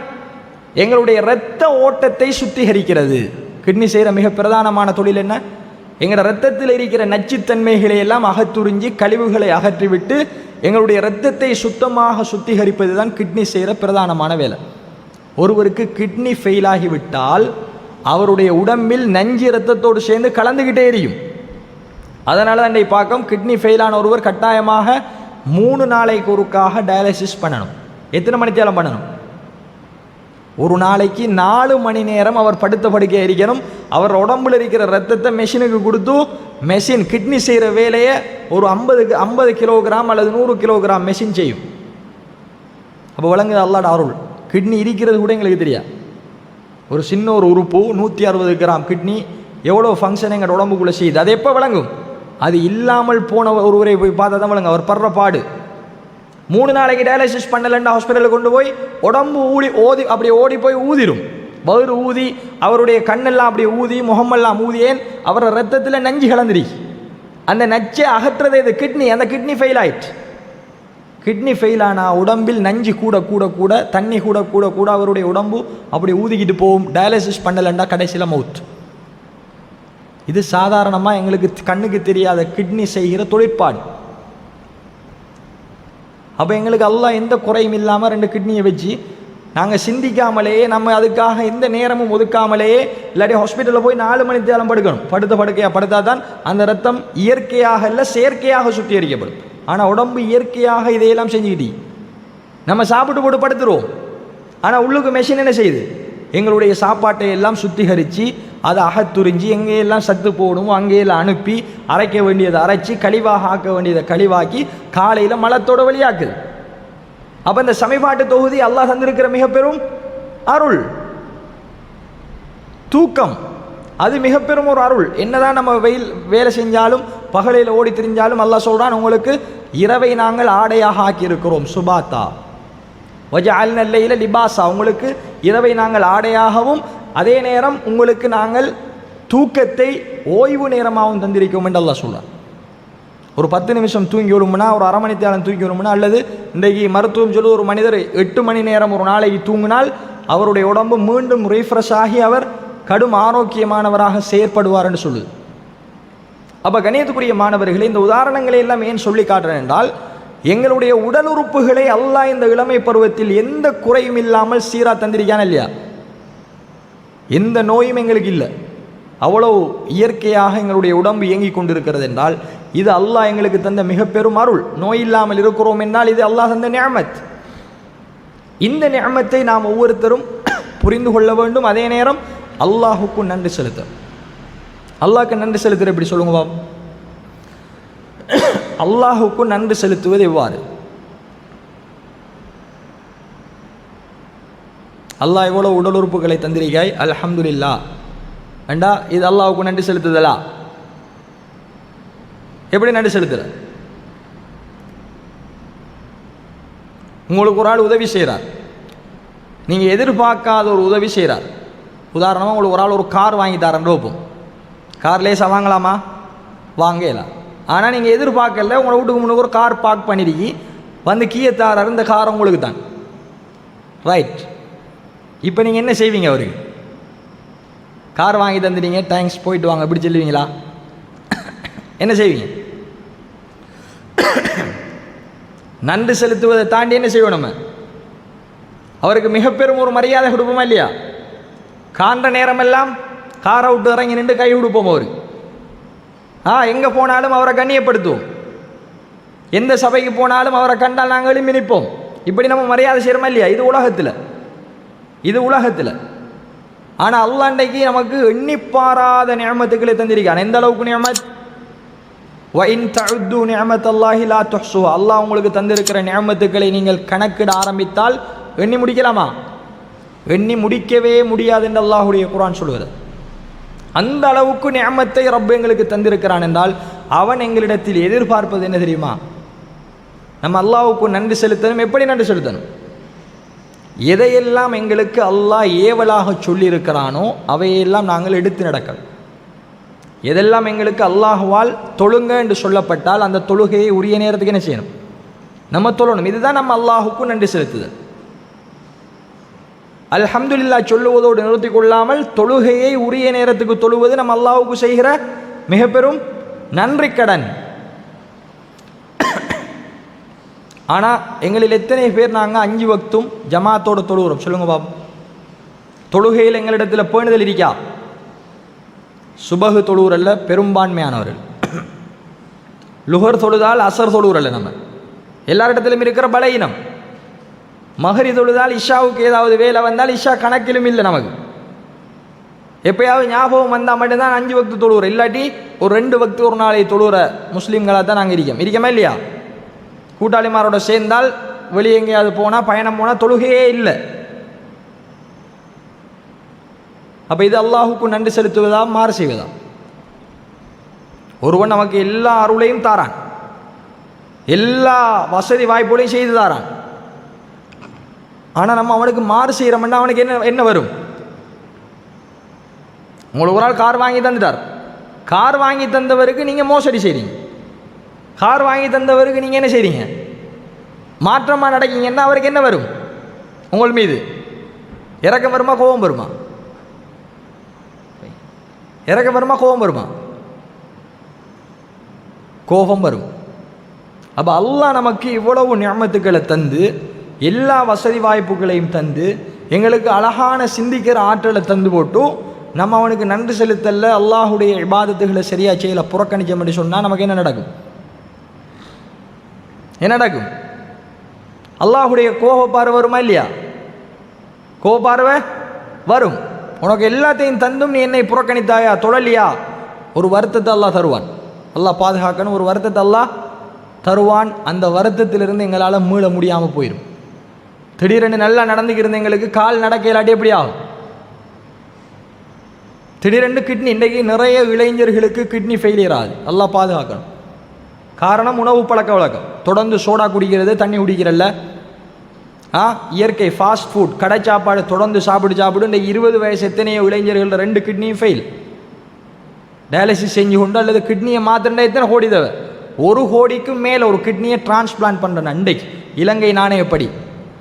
[SPEAKER 1] எங்களுடைய இரத்த ஓட்டத்தை சுத்திகரிக்கிறது. கிட்னி செய்கிற மிக பிரதானமான தொழில் என்ன? எங்களோட இரத்தத்தில் இருக்கிற நச்சுத்தன்மைகளை எல்லாம் அகத்துறிஞ்சி கழிவுகளை அகற்றிவிட்டு எங்களுடைய இரத்தத்தை சுத்தமாக சுத்திகரிப்பது தான் கிட்னி செய்கிற பிரதானமான வேலை. ஒருவருக்கு கிட்னி ஃபெயில் ஆகிவிட்டால் அவருடைய உடம்பில் நஞ்சு இரத்தத்தோடு சேர்ந்து கலந்துக்கிட்டே எரியும். அதனால தான் இன்றைக்கு பார்க்கும், கிட்னி ஃபெயிலான ஒருவர் கட்டாயமாக 3 நாளைக்கு ஒருக்காக டயாலிசிஸ் பண்ணணும். எத்தனை மணித்தேலம் பண்ணணும்? ஒரு நாளைக்கு 4 மணி நேரம் அவர் படுத்த படுக்கை இருக்கணும். அவர் உடம்புல இருக்கிற ரத்தத்தை மெஷினுக்கு கொடுத்து மெஷின் கிட்னி செய்கிற வேலையை ஒரு 50 கிலோகிராம் அல்லது 100 கிலோகிராம் மெஷின் செய்யும். அப்போ விளங்குது அல்லாஹ்வுடைய அருள். கிட்னி இருக்கிறது கூட எங்களுக்கு தெரியாது. ஒரு சின்ன ஒரு உறுப்பு 160 கிராம் கிட்னி எவ்வளோ ஃபங்க்ஷன் எங்கள் உடம்புக்குள்ளே செய்யுது. அது எப்போ விளங்கும்? அது இல்லாமல் போன ஒருவரை போய் பார்த்தா தான் விளங்கும் அவர் படுற பாடு. 3 நாளைக்கு டயாலிசிஸ் பண்ணலன்னா ஹாஸ்பிட்டலுக்கு கொண்டு போய் உடம்பு அப்படியே ஓடி போய் ஊதிரும். வயிறு ஊதி அவருடைய கண்ணெல்லாம் அப்படியே ஊதி முகமெல்லாம் ஊதியேன் அவரோட ரத்தத்தில் நஞ்சு கலந்துரி. அந்த நச்சை அகற்றுறது இது கிட்னி. அந்த கிட்னி ஃபெயில் ஆயிடுச்சு. கிட்னி ஃபெயில் ஆனால் உடம்பில் நஞ்சு கூட கூட கூட தண்ணி கூட கூட கூட அவருடைய உடம்பு அப்படி ஊதிக்கிட்டு போகும். டயாலிசிஸ் பண்ணலண்டா கடைசியில் மவுத். இது சாதாரணமாக எங்களுக்கு கண்ணுக்கு தெரியாத கிட்னி செய்கிற தொழிற்பாடு. அப்போ எங்களுக்கு அல்லாஹ் எந்த குறையும் இல்லாமல் 2 கிட்னியை வச்சு நாங்கள் சிந்திக்காமலேயே நம்ம அதுக்காக எந்த நேரமும் ஒதுக்காமலேயே இல்லாட்டி ஹாஸ்பிட்டலில் போய் 4 மணி நேரம் படுக்கணும். படுத்த படுக்கையாக படுத்தா தான் அந்த ரத்தம் இயற்கையாக இல்லை செயற்கையாக சுத்திகரிக்கப்படும். ஆனால் உடம்பு இயற்கையாக இதையெல்லாம் செஞ்சுக்கிட்டு நம்ம சாப்பிட்டு போட்டு படுத்துருவோம். ஆனால் உள்ளுக்கு மெஷின் என்ன செய்யுது? எங்களுடைய சாப்பாட்டை எல்லாம் சுத்திகரித்து அதை அகத்துறிஞ்சி எங்கேயெல்லாம் சத்து போடணுமோ அங்கேயெல்லாம் அனுப்பி அரைக்க வேண்டியதை அரைச்சி கழிவாக ஆக்க வேண்டியதை கழிவாக்கி காலையில் மலத்தோட வழியாக்குது. அப்போ இந்த சமீபாட்டு தொகுதி அல்லாஹ் தந்திருக்கிற மிக பெரும் அருள். தூக்கம் அது மிக பெரும் ஒரு அருள். என்னதான் நம்ம வேலை செஞ்சாலும் பகலில் ஓடி திரிஞ்சாலும் அல்லாஹ் சொல்கிறான், உங்களுக்கு இரவை நாங்கள் ஆடையாக ஆக்கியிருக்கிறோம். சுபாத்தா வஜஅல்னா அல்லைல லிபாஸா, உங்களுக்கு இரவை நாங்கள் ஆடையாகவும் அதே நேரம் உங்களுக்கு நாங்கள் தூக்கத்தை ஓய்வு நேரமாகவும் தந்திருக்கோம் என்று அல்லாஹ் சொல்கிறான். ஒரு 10 நிமிஷம் தூங்கி விடுமுன்னா, ஒரு அரை மணி நேரம் தூங்கி விடுமுன்னா, அல்லது இன்றைக்கு மருத்துவம் சொல்லி ஒரு மனிதர் 8 மணி நேரம் ஒரு நாளைக்கு தூங்கினால் அவருடைய உடம்பு மீண்டும் ரீஃப்ரெஷ் ஆகி அவர் கடும் ஆரோக்கியமானவராக செயற்படுவார் என்று சொல்லுது. அப்போ கணியத்துக்குரிய மாணவர்களே, இந்த உதாரணங்களை எல்லாம் ஏன் சொல்லி காட்டுறேன் என்றால், எங்களுடைய உடல் உறுப்புகளை அல்லாஹ் இந்த இளமை பருவத்தில் எந்த குறையும் இல்லாமல் சீரா தந்திருக்கான இல்லையா? எந்த நோயும் எங்களுக்கு இல்லை. அவ்வளவு இயற்கையாக எங்களுடைய உடம்பு இயங்கி கொண்டிருக்கிறது என்றால் இது அல்லாஹ் எங்களுக்கு தந்த மிக பெரும் அருள். நோய் இல்லாமல் இருக்கிறோம் என்றால் இது அல்லாஹ் தந்த நிஅமத். இந்த நிஅமத்தை நாம் ஒவ்வொருத்தரும் புரிந்து கொள்ள வேண்டும். அதே நேரம் அல்லாஹுக்கு நன்றி செலுத்த. அல்லாஹ்க்கு நன்றி செலுத்துகிற எப்படி சொல்லுங்க பாபு? அல்லாஹுக்கு நன்றி செலுத்துவது எவ்வாறு? அல்லாஹ் எவ்வளோ உடல் உறுப்புகளை தந்திரிக்காய், அல்ஹம்துலில்லாஹ் வேண்டா, இது அல்லாஹுக்கு நன்றி செலுத்துதலா? எப்படி நன்றி செலுத்துற? உங்களுக்கு ஒரு ஆள் உதவி செய்கிறார், நீங்கள் எதிர்பார்க்காத ஒரு உதவி செய்கிறார். உதாரணமாக உங்களுக்கு ஒரு ஆள் ஒரு கார் வாங்கி தரேன் வைப்போம். கார் லேசாக வாங்கலாமா? வாங்கலாம். ஆனால் நீங்கள் எதிர்பார்க்கல, உங்களை வீட்டுக்கு முன்னாடி ஒரு கார் பார்க் பண்ணிருக்கி, வந்து கீயை தாரார், இந்த கார் உங்களுக்கு தான். ரைட். இப்போ நீங்கள் என்ன செய்வீங்க? அவருக்கு கார் வாங்கி தந்துட்டீங்க, தேங்க்ஸ் போயிட்டு வாங்க இப்படி சொல்லுவீங்களா? என்ன செய்வீங்க? நன்றி செலுத்துவதை தாண்டி என்ன செய்வோம்? நம்ம அவருக்கு மிக பெரும் ஒரு மரியாதை கொடுப்போமா இல்லையா? காண்ற நேரமெல்லாம் காரை விட்டு இறங்கி நின்று கை கொடுப்போம். அவருக்கு எங்கே போனாலும் அவரை கண்ணியப்படுத்துவோம். எந்த சபைக்கு போனாலும் அவரை கண்டால் நாங்கள் எழுப்பி நிற்போம். இப்படி நம்ம மரியாதை செய்கிறோமா இல்லையா? இது உலகத்தில், இது உலகத்தில். ஆனால் அல்லாஹ் அன்றைக்கு நமக்கு எண்ணிப்பாராத நிஅமத்துக்களை தந்திருக்கான். எந்த அளவுக்கு நிஅமத்? வஇன் தஉது நிஅமத்தல்லாஹி லா துஹ்ஸுஹா. அல்லாஹ் உங்களுக்கு தந்திருக்கிற நிஅமத்துக்களை நீங்கள் கணக்கிட ஆரம்பித்தால் எண்ணி முடிக்கலாமா? எண்ணி முடிக்கவே முடியாது என்று அல்லாஹ்வுடைய குர்ஆன் சொல்லுகிறது. அந்த அளவுக்கு நிஅமத்தை ரப் எங்களுக்கு தந்திருக்கிறான் என்றால் அவன் எங்களிடத்தில் எதிர்பார்ப்பது என்ன தெரியுமா? நம்ம அல்லாஹ்வுக்கு நன்றி செலுத்தணும். எப்படி நன்றி செலுத்தணும்? எதையெல்லாம் எங்களுக்கு அல்லாஹ் ஏவலாக சொல்லியிருக்கிறானோ அவையெல்லாம் நாங்கள் எடுத்து நடக்கணும். எதெல்லாம் எங்களுக்கு அல்லாஹுவால் தொழுங்க என்று சொல்லப்பட்டால் அந்த தொழுகையை உரிய நேரத்துக்கு என்ன செய்யணும்? நம்ம தொழணும். இதுதான் நம்ம அல்லாஹுக்கு நன்றி செலுத்துதல். அல்ஹம்துலில்லாஹ் சொல்லுவதோடு நிறுத்தி கொள்ளாமல் தொழுகையை உரிய நேரத்துக்கு தொழுவது நம்ம அல்லாஹுக்கு செய்கிற மிக பெரும் நன்றி கடன். ஆனால் எங்களில் எத்தனை பேர் நாங்கள் 5 வக்தும் ஜமாத்தோடு தொழுகிறோம்? சொல்லுங்க பாபு. தொழுகையில் எங்களிடத்தில் பேணுதல் இருக்கா? சுபகு தொழுகிறல்ல பெரும்பான்மையானவர்கள். லுஹர் தொழுதால் அசர் தொழுகிறல்ல. நம்ம எல்லாரிடத்திலும் இருக்கிற பலகீனம். மஹரி தொழுதால் இஷாவுக்கு ஏதாவது வேலை வந்தால் இஷா கணக்கிலும் இல்லை. நமக்கு எப்பயாவது ஞாபகம் வந்தால் மட்டும்தான் 5 வக்து தொழுகிறோம். இல்லாட்டி ஒரு 2 வக்து ஒரு நாளை தொழுகிற முஸ்லீம்களாக தான் நாங்கள் இருக்கோமா இல்லையா? கூட்டாளிமாரோட சேர்ந்தால் வெளியே எங்கேயாவது போனால் பயணம் போனால் தொழுகையே இல்லை. அப்போ இது அல்லாஹுக்கு நன்றி செலுத்துவதா மாறு செய்வதா? ஒருவன் நமக்கு எல்லா அருளையும் தாரான், எல்லா வசதி வாய்ப்புகளையும் செய்து தாரான். ஆனால் நம்ம அவனுக்கு மாறு செய்கிறோம்னா அவனுக்கு என்ன வரும்? உங்களுக்கு ஒரு ஆள் கார் வாங்கி தந்துட்டார். கார் வாங்கி தந்தவருக்கு நீங்கள் மோசடி செய்கிறீங்க. கார் வாங்கி தந்தவருக்கு நீங்கள் என்ன செய்கிறீங்க? மாற்றமாக நடக்கீங்கன்னா அவருக்கு என்ன வரும்? உங்கள் மீது இறக்கம் வருமா கோபம் வருமா? இறக்கம் வருமா கோபம் வருமா? கோபம் வரும். அப்போ அல்லாஹ் நமக்கு இவ்வளவு நிஅமத்துக்களை தந்து எல்லா வசதி வாய்ப்புகளையும் தந்து எங்களுக்கு அழகான சிந்திக்கிற ஆற்றலை தந்து போட்டு நம்ம அவனுக்கு நன்றி செலுத்தல, அல்லாஹுடைய இபாதத்துகளை சரியாக செய்யலை, புறக்கணிச்சோம் என்று சொன்னால் நமக்கு என்ன நடக்கும்? என்ன நடக்கும்? அல்லாஹுடைய கோபப்பார்வை வருமா இல்லையா? கோபார்வை வரும். உனக்கு எல்லாத்தையும் தந்தும் நீ என்னை புறக்கணித்தாயா, தொழலியா, ஒரு வருத்தத்தை அல்லாஹ் தருவான். அல்லாஹ் பாதுகாக்கணும், ஒரு வருத்தத்தை அல்லாஹ் தருவான். அந்த வருத்தத்திலிருந்து எங்களால் மீள முடியாமல் போயிடும். திடீரென்று நல்லா நடந்துக்கிருந்த எங்களுக்கு கால் நடக்க இல்லாட்டி எப்படி ஆகும்? திடீரென்று கிட்னி, இன்றைக்கு நிறைய இளைஞர்களுக்கு கிட்னி ஃபெயிலியர் ஆகுது. அல்லாஹ் பாதுகாக்கணும். காரணம் உணவு பழக்க வழக்கம். தொடர்ந்து சோடா குடிக்கிறது, தண்ணி குடிக்கிறல்ல, இயற்கை ஃபாஸ்ட் ஃபுட், கடை சாப்பாடு தொடர்ந்து சாப்பிடு. இந்த 20 வயசு எத்தனையோ இளைஞர்கள் 2 கிட்னியும் ஃபெயில். டயாலிசிஸ் செஞ்சு கொண்டு அல்லது கிட்னியை மாத்திரண்டா எத்தனை கோடி தேவை? 1 கோடிக்கும் மேலே ஒரு கிட்னியை டிரான்ஸ்பிளான்ட் பண்ணுறேன். அன்றைக்கு இலங்கை நாணயப்படி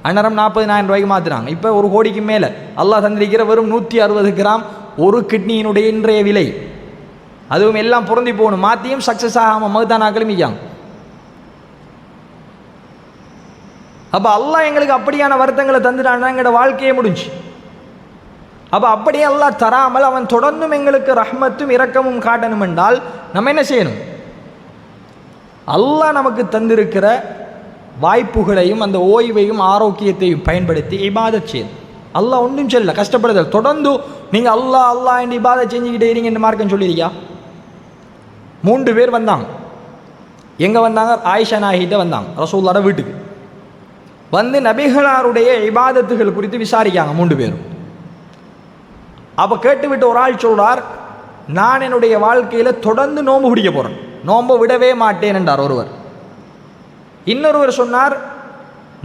[SPEAKER 1] அன்னரம் 40,000 ரூபாய்க்கு மாற்றுறாங்க. இப்போ 1 கோடிக்கு மேலே அல்லாஹ் தந்திருக்கிற வெறும் 160 கிராம் ஒரு கிட்னியினுடைய இன்றைய விலை. அதுவும் எல்லாம் பொருந்தி போகணும். மாற்றியும் சக்ஸஸ் ஆகாமல் மகதானாக்களும் இயாங்க. அப்போ அல்லாஹ் எங்களுக்கு அப்படியான வருத்தங்களை தந்துட்டான்னா எங்களோட வாழ்க்கையே முடிஞ்சு. அப்போ அப்படியே அல்லாஹ் தராமல் அவன் தொடர்ந்தும் எங்களுக்கு ரஹ்மத்தும் இரக்கமும் காட்டணும் என்றால் நம்ம என்ன செய்யணும்? அல்லாஹ் நமக்கு தந்திருக்கிற வாய்ப்புகளையும் அந்த ஓய்வையும் ஆரோக்கியத்தையும் பயன்படுத்தி இபாதத் செய்யணும். அல்லாஹ் ஒன்றும் சொல்ல கஷ்டப்படுதல். தொடர்ந்து நீங்கள் அல்லாஹ் அல்லாஹ் என்று இபாதத் செஞ்சுக்கிட்டே இருங்க என்று மார்க்கம் சொல்லியிருக்கியா? 3 பேர் வந்தாங்க. எங்கே வந்தாங்க? ஆயிஷா நாயிகிட்ட வந்தாங்க. ரசூலுல்லாஹ் வீட்டுக்கு வந்து நபிகளாருடைய இபாதத்துகள் குறித்து விசாரிக்காங்க 3 பேரும். அப்போ கேட்டுவிட்டு ஒரு ஆள் சொல்றார், நான் என்னுடைய வாழ்க்கையில் தொடர்ந்து நோன்பு பிடிக்க போகிறேன், நோன்பை விடவே மாட்டேன் என்றார் ஒருவர். இன்னொருவர் சொன்னார்,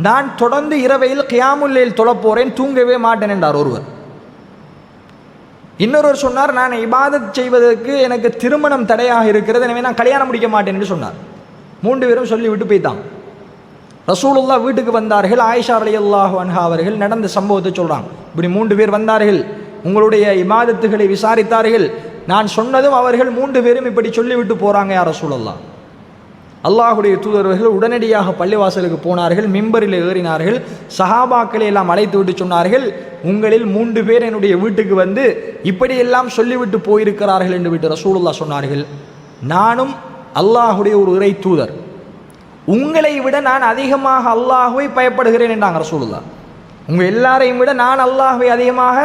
[SPEAKER 1] நான் தொடர்ந்து இரவையில் கியாமுல் லைல் தொழப் போறேன், தூங்கவே மாட்டேன் என்றார் ஒருவர். இன்னொருவர் சொன்னார், நான் இபாதத் செய்வதற்கு எனக்கு திருமணம் தடையாக இருக்கிறது, எனவே நான் கல்யாணம் முடிக்க மாட்டேன் என்று சொன்னார். 3 பேரும் சொல்லிவிட்டு போய்த்தாங்க. ரசூலுல்லாஹ் வீட்டுக்கு வந்தார்கள். ஆயிஷா ரலியல்லாஹு அன்ஹா அவர்கள் நடந்த சம்பவத்தை சொல்கிறாங்க. இப்படி 3 பேர் வந்தார்கள், உங்களுடைய இபாதத்துகளை விசாரித்தார்கள், நான் சொன்னதும் அவர்கள் 3 பேரும் இப்படி சொல்லிவிட்டு போகிறாங்க யா ரசூலுல்லாஹ். அல்லாஹுடைய தூதர்கள் உடனடியாக பள்ளிவாசலுக்கு போனார்கள், மிம்பரில் ஏறினார்கள், சஹாபாக்களை எல்லாம் அழைத்து விட்டு சொன்னார்கள், உங்களில் 3 பேர் என்னுடைய வீட்டுக்கு வந்து இப்படியெல்லாம் சொல்லிவிட்டு போயிருக்கிறார்கள் என்று விட்டு ரசூலுல்லாஹ் சொன்னார்கள், நானும் அல்லாஹுடைய ஒரு இறை தூதர், உங்களை விட நான் அதிகமாக அல்லாஹுவை பயப்படுகிறேன் என்றாங்க ரசூலுல்லாஹ். உங்கள் எல்லாரையும் விட நான் அல்லாஹுவை அதிகமாக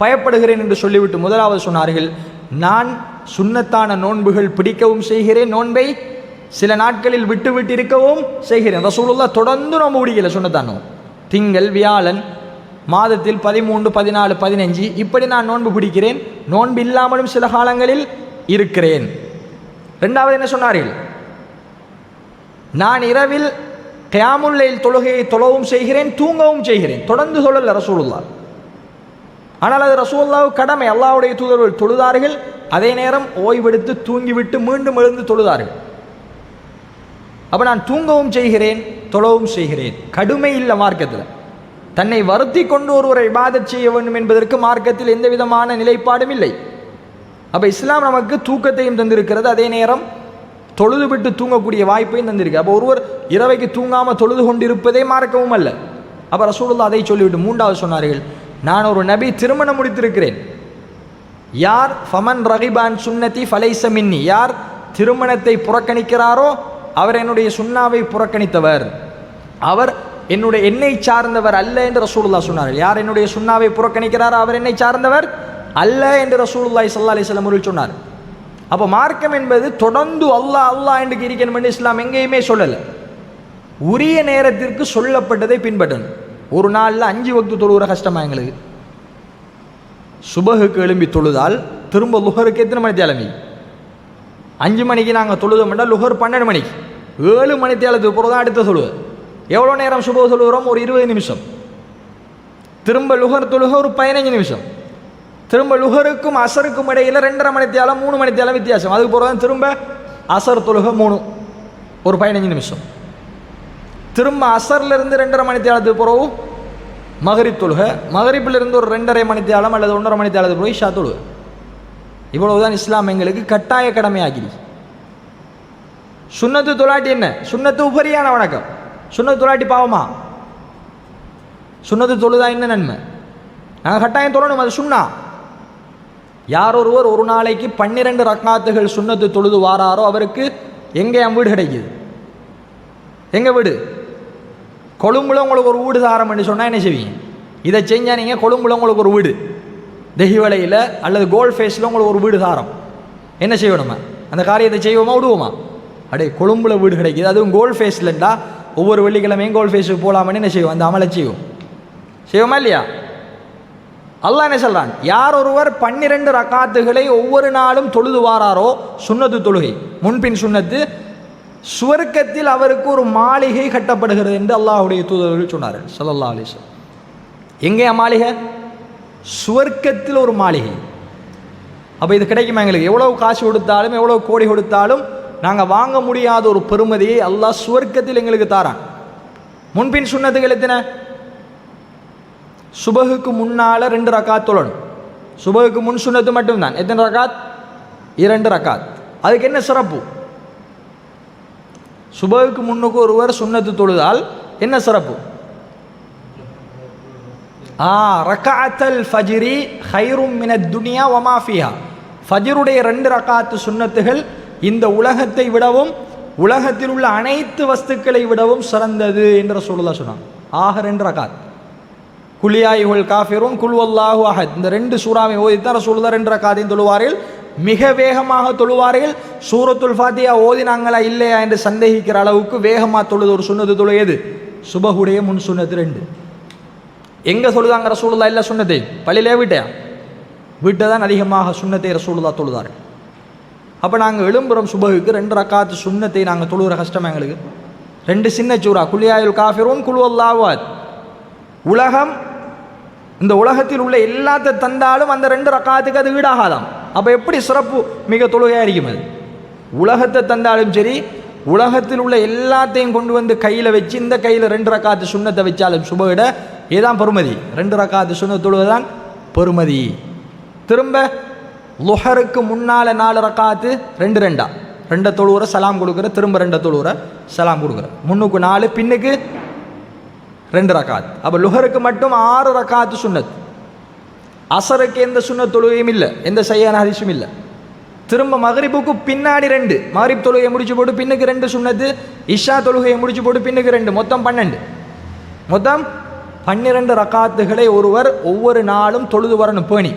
[SPEAKER 1] பயப்படுகிறேன் என்று சொல்லிவிட்டு முதலாவது சொன்னார்கள், நான் சுன்னத்தான நோன்புகள் பிடிக்கவும் செய்கிறேன், நோன்பை சில நாட்களில் விட்டு விட்டு இருக்கவும் செய்கிறேன். ரசூலுல்லாஹ் தொடர்ந்து நோன்பு பிடிக்கல, சுன்னத்தானோ திங்கள் வியாழன் மாதத்தில் 13 14 15 இப்படி நான் நோன்பு பிடிக்கிறேன், நோன்பு இல்லாமலும் சில காலங்களில் இருக்கிறேன். ரெண்டாவது என்ன சொன்னார்கள்? நான் இரவில் கியாமுல் லைல் தொழுகையை தொழவும் செய்கிறேன், தூங்கவும் செய்கிறேன். தொடர்ந்து சொல்லல ரசூலுல்லாஹ், ஆனால் அது ரசூலுல்லாஹ் கடமை. அல்லாஹ்வுடைய தூதர்கள் தொழுதார்கள், அதே நேரம் ஓய்வெடுத்து தூங்கிவிட்டு மீண்டும் எழுந்து தொழுதார்கள். அப்போ நான் தூங்கவும் செய்கிறேன், தொழவும் செய்கிறேன். கடுமை இல்லை மார்க்கத்தில். தன்னை வருத்தி கொண்டு ஒருவரை இபாதத் செய்ய வேண்டும் என்பதற்கு மார்க்கத்தில் எந்த விதமான நிலைப்பாடும் இல்லை. அப்போ இஸ்லாம் நமக்கு தூக்கத்தையும் தந்திருக்கிறது, அதே நேரம் தொழுது விட்டு தூங்கக்கூடிய வாய்ப்பையும் தந்திருக்கு. அப்போ ஒருவர் இரவைக்கு தூங்காமல் தொழுது கொண்டிருப்பதே மார்க்கவும் அல்ல. அப்போ ரசூலுல்லாஹ் அதை சொல்லிவிட்டு மூன்றாவது சொன்னார்கள், நான் ஒரு நபி திருமணம் முடித்திருக்கிறேன். யார் ஃபமன் ரகிபான் சுன்னதி ஃபலைஸ மின்னி, யார் திருமணத்தை புறக்கணிக்கிறாரோ அவர் என்னுடைய சுன்னாவை புறக்கணித்தவர், அவர் என்னை சார்ந்தவர் அல்ல என்று ரசூலுல்லாஹ் சொன்னார்கள். யார் என்னுடைய சுன்னாவை புறக்கணிக்கிறாரோ அவர் என்னை சார்ந்தவர் அல்ல என்று ரசூலுல்லாஹி ஸல்லல்லாஹு அலைஹி வஸல்லம் அவர்கள் சொன்னார். அப்போ மார்க்கம் என்பது தொடர்ந்து அல்லாஹ் அல்லாஹ் என்று இருக்கணும் என்று இஸ்லாம் எங்கேயுமே சொல்லலை. உரிய நேரத்திற்கு சொல்லப்பட்டதை பின்பற்றணும். ஒரு நாளில் 5 வக்து தொழுகிற கஷ்டமா எங்களுக்கு? சுபஹுக்கு எழும்பி தொழுதால் திரும்ப லுஹருக்கு எத்தனை மணி தேலமி? 5 மணிக்கு நாங்கள் தொழுதோம்னா லுஹர் 12 மணிக்கு, 7 மணி தேலத்துக்கு பிறகு தான் அடுத்த தொழுவு. எவ்வளோ நேரம் சுபஹ் தொழுகிறோம்? ஒரு 20 நிமிஷம். திரும்ப லுஹர் தொழுக ஒரு 15 நிமிஷம். திரும்ப லுஹருக்கும் அசருக்கும் இடையில் 2.5 மணி தேலம் 3 மணி தேலம் வித்தியாசம். அதுக்கு பிறகு தான் திரும்ப அசர் தொழுக 3 ஒரு 15 நிமிஷம். திரும்ப அசர்லேருந்து 2.5 மணி தேலத்துக்கு பிறகு மகரிப் தொழுக, மகரிப்பிலிருந்து ஒரு 2.5 மணி தேலம் அல்லது 1.5 மணி தேலத்துக்கு பிறகு இஷா தொழுக. இவ்வளவுதான் இஸ்லாம் எங்களுக்கு கட்டாய கடமையாகிடுச்சு. சுன்னத்து தொலாட்டி என்ன? சுன்னத்து உபரியான வணக்கம். சுன்னத்து தொலாட்டி பாவமா? சுன்னத்து தொழுதா என்ன நன்மை? நாங்கள் கட்டாயம் தொழணும், அது சுன்னா. யார் ஒருவர் ஒரு நாளைக்கு 12 ரக்காத்துகள் சுன்னத்து தொழுது வாராரோ அவருக்கு எங்கே வீடு கிடைக்குது? எங்கே வீடு? கொழும்புல உங்களுக்கு ஒரு வீடு தாரம் என்று சொன்னால் என்ன செய்வீங்க? இதை செஞ்சால் நீங்கள் கொழும்புல உங்களுக்கு ஒரு வீடு, தெஹிவலையில் அல்லது கோல்ட் ஃபேஸில் உங்களுக்கு ஒரு வீடு தாரம். என்ன செய்யணுமா? அந்த காரியத்தை செய்வோமா விடுவோமா? அடே கொழும்புல வீடு கிடைக்கிது, அதுவும் கோல்ட் ஃபேஸ்லண்டா ஒவ்வொரு வெள்ளிக்கிழமையும் கோல்ட் ஃபேஸுக்கு போகலாமன்னு என்ன செய்வோம்? அந்த அமலை செய்வோமா இல்லையா? அல்லாஹ் என்ன சொல்றான்? யார் ஒருவர் 12 ரக்காத்துகளை ஒவ்வொரு நாளும் தொழுது வாராரோ, சுன்னத்து தொழுகை முன்பின் சுன்னத்து, சுவர்க்கத்தில் அவருக்கு ஒரு மாளிகை கட்டப்படுகிறது என்று அல்லாஹ்வுடைய தூதர்கள் சொன்னார்கள் ஸல்லல்லாஹு அலைஹி வஸல்லம். எங்கேயா மாளிகை? சுவர்க்கத்தில் ஒரு மாளிகை. அப்போ இது கிடைக்குமா எங்களுக்கு? எவ்வளவு காசு கொடுத்தாலும் எவ்வளவு கோடி கொடுத்தாலும் நாங்கள் வாங்க முடியாத ஒரு பெருமதியை அல்லாஹ் சுவர்க்கத்தில் எங்களுக்கு தாரான். முன்பின் சுன்னத்துகள் எத்தனை? சுபகுக்கு முன்னால் 2 ரக்காத் தொழணும். சுபகுக்கு முன் சுன்னத்து மட்டும்தான். எத்தனை ரக்காத்? 2 ரக்காத். அதுக்கு என்ன சிறப்பு? சுபகுக்கு முன்னுக்கு ஒருவர் சுன்னத்து தொழுதால் என்ன சிறப்பு? ரக்காத்தல் ஃபஜ்ரி ஹைரும் மினத் துனியா வமா ஃபிஹா. ஃபஜ்ருடைய 2 ரக்காத்து சுன்னத்துகள் இந்த உலகத்தை விடவும் உலகத்தில் உள்ள அனைத்து வஸ்துக்களை விடவும் சிறந்தது என்று ரசூலுல்லாஹ் சொன்னாங்க. 2 ரக்காத். குலியாயுல் காஃபிரூன் குல் வல்லாஹு அஹத், இந்த 2 சூறாவை ஓதித்தான் ரசூலுல்லாஹ் 2 ரக்காத்தையும் தொழுவார்கள். மிக வேகமாக தொழுவார்கள். சூரத்துல் ஃபாத்திஹா ஓதினாங்களா இல்லையா என்று சந்தேகிக்கிற அளவுக்கு வேகமாக தொழுது ஒரு சுன்னத்து தொழுது சுபஹுடைய முன் சுன்னத்து 2. எங்கே தொழுதாங்க ரசூலுல்லாஹ்? இல்லை சுன்னத்தை பள்ளியிலே வீட்டை தான் அதிகமாக சுன்னத்தை ரசூலுல்லாஹ் தொழுதார்கள். அப்போ நாங்கள் எழும்புறோம் சுபகுக்கு 2 ரக்காத்து சுன்னத்தை நாங்கள் தொழுகிற கஷ்டம் எங்களுக்கு. 2 சின்ன சூறா குலியாயுல் காஃபிரூன் குல் வல்லாஹு அஹத். உலகம் இந்த உலகத்தில் உள்ள எல்லாத்தை தந்தாலும் அந்த 2 ரக்காத்துக்கு அது ஈடாகாதாம். அப்போ எப்படி சிறப்பு மிக தொழுகையாக இருக்கும் அது? உலகத்தை தந்தாலும் சரி, உலகத்தில் உள்ள எல்லாத்தையும் கொண்டு வந்து கையில் வச்சு இந்த கையில் 2 ரக்காத்து சுன்னத்தை வச்சாலும் சுபகிட ஏதான் பெருமதி? 2 ரக்காத்து சுன்னத் தொழுவதுதான் பெருமதி. திரும்ப லுஹருக்கு முன்னால் 4 ரக்காத்து 2 தொழுவுற சலாம் கொடுக்குற, திரும்ப 2 தொழுவுற சலாம் கொடுக்குற, முன்னுக்கு 4 பின்னுக்கு 2 ரக்காத். அப்போ லுஹருக்கு மட்டும் 6 ரக்காத்து சுன்னத். அசருக்கு எந்த சுன்னத் தொழுகையும் இல்லை, எந்த சையான ஹதீஸும் இல்லை. திரும்ப மகரிபுக்கு பின்னாடி 2 மகரிப் தொழுகையை முடிச்சு போட்டு பின்னுக்கு 2 சுன்னத்து, இஷா தொழுகையை முடிச்சு போட்டு பின்னுக்கு 2, மொத்தம் 12. மொத்தம் 12 ரக்காத்துகளை ஒருவர் ஒவ்வொரு நாளும் தொழுது வரணும் பேணி.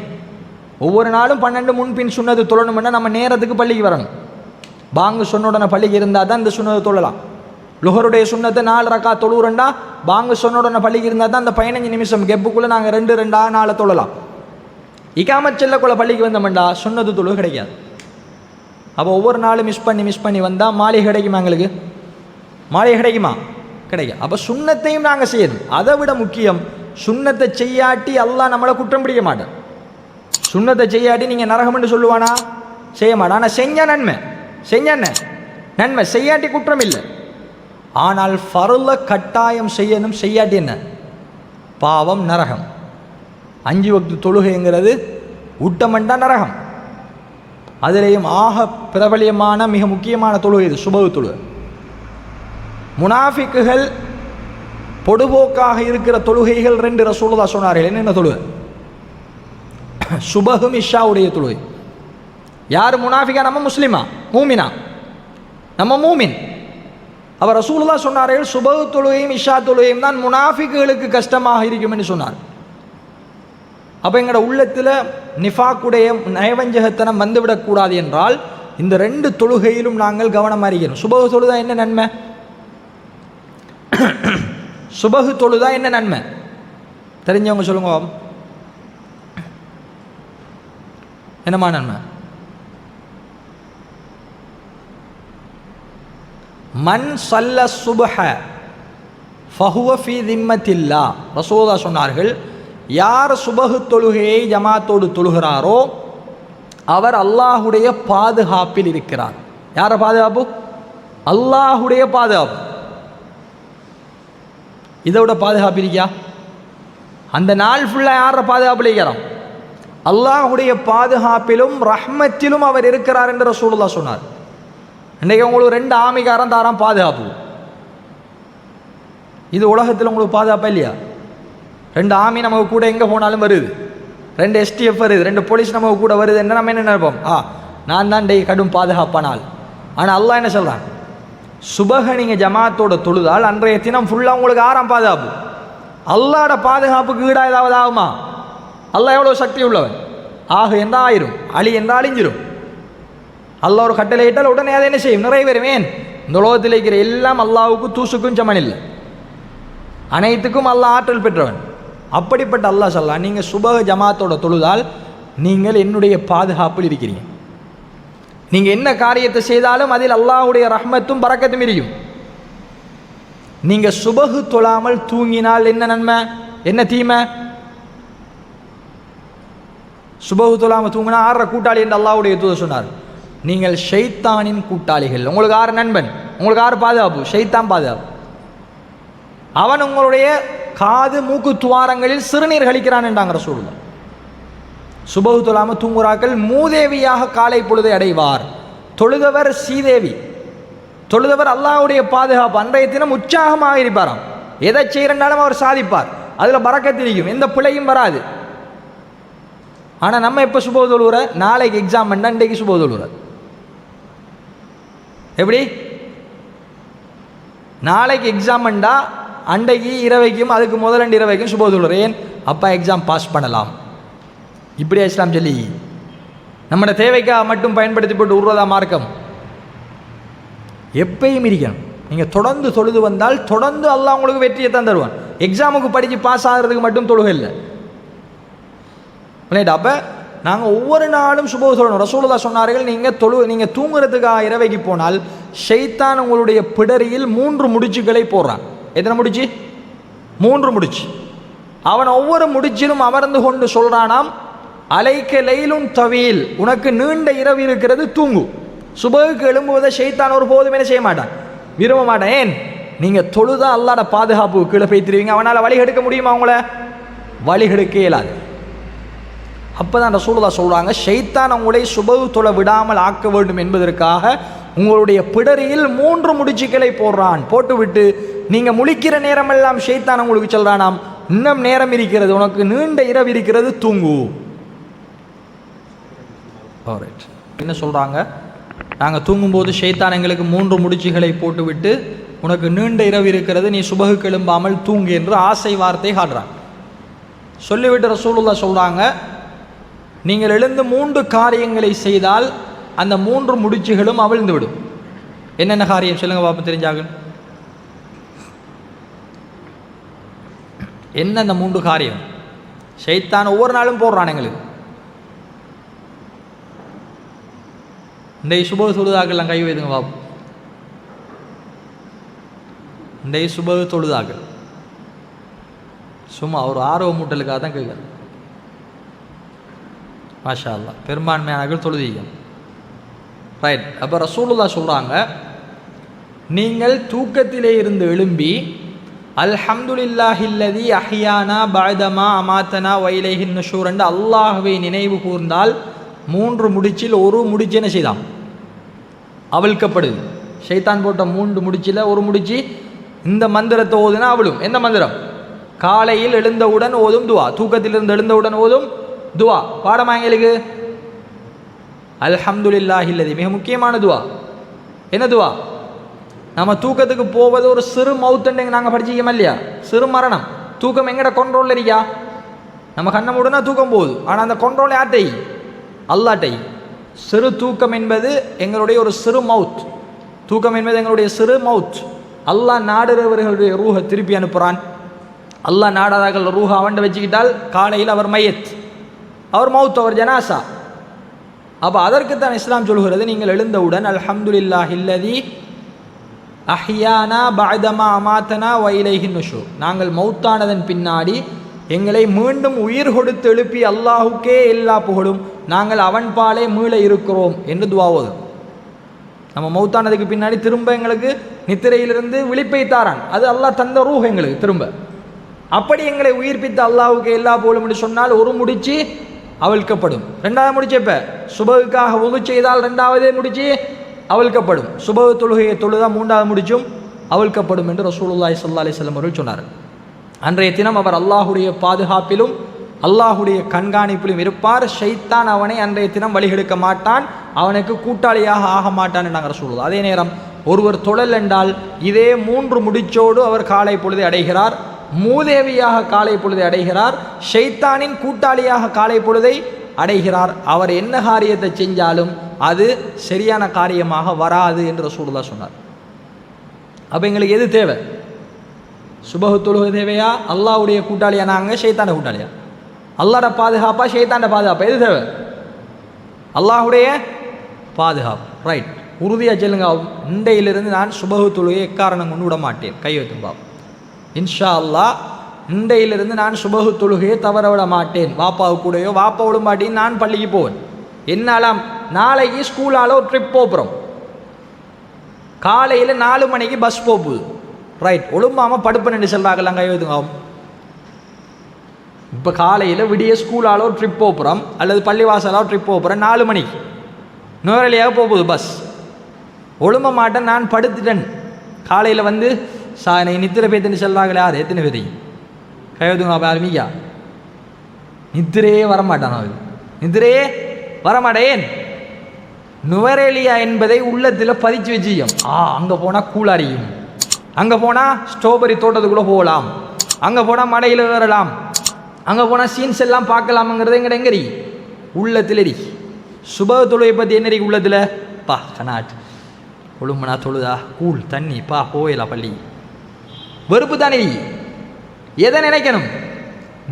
[SPEAKER 1] ஒவ்வொரு நாளும் 12 முன்பின் சுன்னத்து தொழணும்னா நம்ம நேரத்துக்கு பள்ளிக்கு வரணும். பாங்கு சொன்ன உடனே பள்ளிக்கு இருந்தால் தான் இந்த சுன்னத்தை தொழலாம். லுஹருடைய சுன்னத்தை 4 ரக்காத் தொழுவுறண்டா பாங்கு சொன்ன உடனே பள்ளிக்கு இருந்தால் தான் அந்த 15 நிமிஷம் கெப்புக்குள்ளே நாங்கள் 2 4 தொழலாம். இகாமத் செல்லக்குள்ள பள்ளிக்கு வந்தோம்டா சுன்னத்து தொழுவு கிடைக்காது. அப்போ ஒவ்வொரு நாளும் மிஸ் பண்ணி வந்தால் மாளிகை கிடைக்குமா எங்களுக்கு? மாளிகை கிடைக்குமா? கிடைக்கும். அப்போ சுன்னத்தையும் நாங்கள் செய்யணும். அதை விட முக்கியம், சுன்னத்தை செய்யாட்டி அல்லாஹ் நம்மளை குற்றம் பிடிக்க மாட்டேன். சுன்னத்தை செய்யாட்டி நீங்கள் நரகம்னு சொல்லுவானா? செய்ய மாட்டான். ஆனால் செஞ்ச நன்மை செய்யாட்டி குற்றம் இல்லை. ஆனால் ஃபர்ல கட்டாயம் செய்யணும், செய்யாட்டி என்ன பாவம், நரகம். 5 வக்து தொழுகைங்கிறது ஊட்டமண்டா நரகம். அதிலேயும் ஆக பிரபலியமான மிக முக்கியமான தொழுகை இது சுபஹ் தொழுகை. முனாஃபிக்குகள் பொடுபோக்காக இருக்கிற தொழுகைகள் 2 ரசூலுல்லாஹ் சொன்னார்கள். என்னென்ன தொழுகை? சுபஹும் இஷாவுடைய தொழுகை. யார் முனாஃபிகா? நம்ம முஸ்லிமா மூமினா? நம்ம மூமின். அவர் ரசூலுல்லாஹ் சொன்னார்கள் சுபஹ் தொழுகையும் இஷா தொழுகையும் தான் முனாஃபிக்குகளுக்கு கஷ்டமாக இருக்கும் என்று சொன்னார். அப்போ எங்களோட உள்ளத்தில் நிஃபாக்குடைய நயவஞ்சகத்தனம் வந்துவிடக்கூடாது என்றால் இந்த 2 தொழுகையிலும் நாங்கள் கவனமாக இருக்கணும். சுபஹ் தொழுதா என்ன நன்மை? சுபஹ் தொழுதா என்ன நன்மை தெரிஞ்சவங்க சொல்லுங்க. என்னமா நன்மை? மன் சல்ல சுபஹ ஃபஹுவ ஃபீ திம்மத்தில்லா. ரசூலுல்லாஹ் சொன்னார்கள், யார் சுபஹ் தொழுகையை ஜமாத்தோடு தொழுகிறாரோ அவர் அல்லாஹுடைய பாதுகாப்பில் இருக்கிறார். யார பாதுகாப்பு? அல்லாஹுடைய பாதுகாப்பு. இதோட பாதுகாப்பு இருக்கியா? அந்த நாள் ஃபுல்லாக யார பாதுகாப்பில் இருக்கிறோம்? அல்லாஹுடைய பாதுகாப்பிலும் ரஹ்மத்திலும் அவர் இருக்கிறார் என்று ரசூலுல்லாஹ் சொன்னார். இன்றைக்கு உங்களுக்கு 2 ஆமிகாரம் தாரான் பாதுகாப்பு. இது உலகத்தில் உங்களுக்கு பாதுகாப்பா இல்லையா? 2 ஆமி நமக்கு கூட எங்கே போனாலும் வருது, 2 STF வருது, 2 போலீஸ் நமக்கு கூட வருது. என்ன நம்ம என்ன நினைப்போம்? நான் தான் கடும் பாதுகாப்பானால். ஆனால் அல்லாஹ் என்ன சொல்கிறான்? சுபஹ நீங்கள் ஜமாத்தோட தொழுதால் அன்றைய தினம் ஃபுல்லாக உங்களுக்கு 6ஆம் பாதுகாப்பு. அல்லாஹ்ட பாதுகாப்புக்கு ஈடா ஏதாவது ஆகுமா? அல்லாஹ் எவ்வளோ சக்தி உள்ளவன். ஆகு என்றால் ஆயிரும், அழி என்றால் அழிஞ்சிரும். அல்லாஹ் ஒரு கட்டளை இட்டால் உடனே அதை என்ன செய்யும்? நிறைவேறுவேன். இந்த உலகத்தில் இருக்கிற எல்லாம் அல்லாஹ்வுக்கு தூசுக்கும் சமன் இல்லை. அனைத்துக்கும் அல்லாஹ் ஆற்றல் பெற்றவன். அப்படிப்பட்ட அல்லாஹ் சொல்லலாம், நீங்கள் சுபஹ ஜமாத்தோட தொழுதால் நீங்கள் என்னுடைய பாதுகாப்பில் இருக்கிறீங்க. நீங்கள் என்ன காரியத்தை செய்தாலும் அதில் அல்லாஹ்வுடைய ரஹ்மத்தும் பரக்கத்தும் இருக்கும். நீங்கள் சுபஹு தொழாமல் தூங்கினால் என்ன நன்மை, என்ன தீமை? சுபஹு தொழாமல் தூங்கினா ஆற கூட்டாளி என்று அல்லாஹ்வுடைய தூதர் சொன்னார். நீங்கள் ஷைத்தானின் கூட்டாளிகள். உங்களுக்கு ஆறு நண்பன், உங்களுக்கு ஆறு பாதுகாப்பு? ஷைத்தான் பாதுகாப்பு. அவன் உங்களுடைய காது மூக்கு துவாரங்களில் சிறுநீர் கழிக்கிறான் என்றாங்க ரசூலுல்லாஹ். சுபஹு தொழாமல் தூங்குறாக்கள் மூதேவியாக காலை பொழுதை அடைவார். தொழுதவர் சீதேவி, தொழுதவர் அல்லாஹ்வுடைய பாதுகாப்பு. அன்றைய தினம் உற்சாகமாக இருப்பாராம். எதை செய்யறனாலும் அவர் சாதிப்பார். அதில் பரக்கத்திரிக்கும், எந்த பிழையும் வராது. ஆனால் நம்ம எப்போ சுபஹு தொழுகிற? நாளைக்கு எக்ஸாம் பண்ணால் இன்றைக்கு சுபஹு தொழுகிற. எப்படி? நாளைக்கு எக்ஸாம் பண்ணா அன்றைக்கு இரவைக்கும் அதுக்கு முதலண்டு இரவைக்கும் சுபஹு தொழுகிற. ஏன்? அப்பா எக்ஸாம் பாஸ் பண்ணலாம். இப்படியா இஸ்லாம் சொல்லி நம்மளோட தேவைக்காக மட்டும் பயன்படுத்தி போட்டு உருவதா மார்க்கம்? எப்பயும் இருக்கணும். நீங்கள் தொடர்ந்து தொழுது வந்தால் தொடர்ந்து அல்லாஹ் உங்களுக்கு வெற்றியை தான் தருவான். எக்ஸாமுக்கு படித்து பாஸ் ஆகிறதுக்கு மட்டும் தொழுகை இல்லை. அப்போ நாங்கள் ஒவ்வொரு நாளும் சுபஹு தொழணும். ரசூலுல்லாஹ் சொன்னார்கள், நீங்கள் தூங்குறதுக்காக இரவைக்கு போனால் ஷைத்தான் உங்களுடைய பிடரியில் 3 முடிச்சுகளை போடுறான். எத்தனை முடிச்சு? 3 முடிச்சு. அவன் ஒவ்வொரு முடிச்சிலும் அமர்ந்து கொண்டு சொல்றானாம், அலைக்க லைலுன் தவீல், உனக்கு நீண்ட இரவு இருக்கிறது, தூங்கு. சுபஹுக்கு எழும்புவதை ஷைத்தான் ஒரு போதும் என்ன செய்ய மாட்டான், விரும்ப மாட்டான். ஏன்? நீங்கள் தொழுதா அல்லாஹ்ட பாதுகாப்பு கீழே போய்த்திருவீங்க. அவனால் வழி எடுக்க முடியுமா? அவங்கள வழி எடுக்க இயலாது. அப்போ தான் ரசூலுல்லாஹ் சொல்கிறாங்க, ஷைத்தான் உங்களை சுபஹு தொழ விடாமல் ஆக்க வேண்டும் என்பதற்காக உங்களுடைய பிடரியில் 3 முடிச்சுக்களை போடுறான். போட்டுவிட்டு நீங்கள் முழிக்கிற நேரமெல்லாம் ஷைத்தான் உங்களுக்கு சொல்கிறானாம், இன்னும் நேரம் இருக்கிறது, உனக்கு நீண்ட இரவு இருக்கிறது, தூங்கு. ஆல்ரைட். என்ன சொல்கிறாங்க? நாங்கள் தூங்கும்போது ஷைத்தான் எங்களுக்கு 3 முடிச்சுகளை போட்டுவிட்டு உனக்கு நீண்ட இரவு இருக்கிறது, நீ சுபஹுக்கு எழும்பாமல் தூங்கு என்று ஆசை வார்த்தை காட்டுறான். சொல்லிவிட்டு ரசூலுல்லாஹ் சொல்கிறாங்க, நீங்கள் எழுந்து 3 காரியங்களை செய்தால் அந்த 3 முடிச்சுகளும் அவிழ்ந்து விடும். என்னென்ன காரியம் சொல்லுங்க பாப்பா, தெரிஞ்சாங்க? என்ன அந்த 3 காரியம்? ஷைத்தான் ஒவ்வொரு நாளும் போடுறான் எங்களுக்கு. இந்த சுபஹு தொழுதாக்கெல்லாம் கை வைதுங்க பாப்பா. இந்த சுபஹு தொழுதாக்கள் சும்மா ஒரு ஆர்வ மூட்டலுக்காக தான் கேட்குறேன். மாஷா அல்லாஹ், பெரும்பான்மையானவர்கள் தொழுதிங்க. ரைட். அப்போ ரசூலுல்லாஹ் சொல்கிறாங்க, நீங்கள் தூக்கத்திலே இருந்து எழும்பி அல்ஹம்துலில்லாஹில்லதி அஹ்யானா பஅதமா அமாத்தனா வைலைஹின் நுஷூர் என்று அல்லாஹ்வை நினைவு கூர்ந்தால் 3 முடிச்சில் ஒரு முடிச்சு என்ன செய்தான், அவிழ்க்கப்படுது. ஷைத்தான் போட்ட 3 முடிச்சில் ஒரு முடிச்சு இந்த மந்திரத்தை ஓதுனா அவளும். எந்த மந்திரம்? காலையில் எழுந்தவுடன் ஓதும் துவா. தூக்கத்திலிருந்து எழுந்தவுடன் ஓதும் துவா. பாடமா எங்களுக்கு அல்ஹம்துலில்லாஹில்லதி, மிக முக்கியமான துவா. என்ன துவா? நம்ம தூக்கத்துக்கு போவது ஒரு சிறு மவுத்துன்னு நாங்கள் படிச்சிக்கோமா இல்லையா? சிறு மரணம். தூக்கம் எங்கட கொண்ட்ரோலில் இருக்கா? நம்ம கண்ணை மூடுனா தூக்கம் போகுது. ஆனால் அந்த கொண்ட்ரோல் யார்ட்டை? அல்லாட்டை. சிறு தூக்கம் என்பது எங்களுடைய ஒரு சிறு மவுத். தூக்கம் என்பது எங்களுடைய சிறு மவுத். அல்லாஹ் நாடுறவர்களுடைய ரூஹை திருப்பி அனுப்புகிறான். அல்லாஹ் நாடாதாக்கள் ரூஹை அவன்கிட்ட வச்சுக்கிட்டால் காலையில் அவர் மையத், அவர் மவுத், அவர் ஜனாசா. அப்போ அதற்குத்தான் இஸ்லாம் சொல்கிறது, நீங்கள் எழுந்தவுடன் அல்ஹம்துலில்லாஹில்லதி அஹ்யானா பஅதமா அமாத்தனா வைலைஹின் நுஷூர், நாங்கள் மௌத்தானதன் பின்னாடி எங்களை மீண்டும் உயிர் கொடுத்து எழுப்பி அல்லாஹுக்கே எல்லா புகழும், நாங்கள் அவன் பாலே மீள இருக்கிறோம் என்று துவாவோதும். நம்ம மௌத்தானதுக்கு பின்னாடி திரும்ப எங்களுக்கு நித்திரையிலிருந்து விழிப்பை தாரான். அது அல்லாஹ் தந்த ரூஹ் எங்களுக்கு திரும்ப. அப்படி எங்களை உயிர்ப்பித்த அல்லாஹுக்கு எல்லா புகழும் என்று சொன்னால் ஒரு முடிச்சு அவிழ்க்கப்படும். 2வது முடிச்சு எப்போ? சுபஹுக்காக உது செய்தால் 2வது முடிச்சு அவிழ்க்கப்படும். சுபஹு தொழுகையை தொழுதா 3வது முடிச்சும் அவிழ்க்கப்படும் என்று ரசூலுல்லாஹி ஸல்லல்லாஹு அலைஹி வஸல்லம் அவர்கள் சொன்னார். அன்றைய தினம் அவர் அல்லாஹுடைய பாதுகாப்பிலும் அல்லாஹுடைய கண்காணிப்பிலும் இருப்பார். ஷைத்தான் அவனை அன்றைய தினம் வழிகெடுக்க மாட்டான், அவனுக்கு கூட்டாளியாக ஆக மாட்டான் என்று நாங்கள் சொல்லுவோம். அதே நேரம் ஒருவர் தொழல் என்றால் இதே 3 முடிச்சோடு அவர் காலை பொழுதை அடைகிறார். மூதேவியாக காலை பொழுதை அடைகிறார், ஷைத்தானின் கூட்டாளியாக காலை பொழுதை அடைகிறார். அவர் என்ன காரியத்தை செஞ்சாலும் அது சரியான காரியமாக வராது என்று ரசூலுல்லாஹ் சொன்னார். அப்போ எங்களுக்கு எது தேவை? சுபஹு தொழுகை தேவையா, அல்லாஹ்வுடைய கூட்டாளியா நாங்கள் ஷைத்தான கூட்டாளியா? அல்லாஹ்ட பாதுகாப்பா ஷைத்தாண்ட பாதுகாப்பா? எது தேவை? அல்லாஹ்வுடைய பாதுகாப்பு. ரைட், உறுதியாக சொல்லுங்க, இன்றையிலிருந்து நான் சுபஹு தொழுகையை எக்காரணம் கொண்டு விட மாட்டேன். கையெழுத்தும் இன்ஷா அல்லாஹ், இன்றையிலிருந்து நான் சுபஹு தொழுகையை தவற விட மாட்டேன். வாப்பாவு கூடயோ வாப்பா விட மாட்டேன், நான் பள்ளிக்கு போவேன். என்னாலாம் நாளைக்கு ஸ்கூலால் ஒரு ட்ரிப் போகிறோம், காலையில் 4 மணிக்கு பஸ் போகுது. ரைட், ஒழும்பாமல் படுப்பேன்னு சொல்கிறாங்களாம். கையெழுத்துங்க. இப்போ காலையில் விடிய ஸ்கூலால் ஒரு ட்ரிப் போகிறோம் அல்லது பள்ளிவாசலாக ட்ரிப் போகிறோம், 4 மணிக்கு நுவரலியாக போகுது பஸ். ஒழும்ப மாட்டேன், நான் படுத்துட்டேன். காலையில் வந்து நித்திர பேத்துன்னு சொல்கிறாங்களே, யார் எத்தனை பேர்? கையெழுத்துங்க. ஆரம்பிக்கா நித்திரையே வரமாட்டான், அவரு நித்திரையே வரமாட்டேன். நுவரேலியா என்பதை உள்ளத்தில் பதிச்சு வச்சுக்கும். அங்கே போனால் கூலாரியும், அங்கே போனால் ஸ்ட்ராபெரி தோட்டத்துக்குள்ளே போகலாம், அங்கே போனால் மடையில் ஏறலாம், அங்கே போனால் சீன்ஸ் எல்லாம் பார்க்கலாம்ங்கிறது எங்கட எங்கரி உள்ளத்தில் எரி. சுபஹ் தொழுகை பற்றி என்ன இருக்கு உள்ளத்தில்? பா கனாட் ஒழும்புனா தொழுதா, கூழ் தண்ணி, பா போயலாம் பள்ளி, வெறுப்பு தானே. எதை நினைக்கணும்?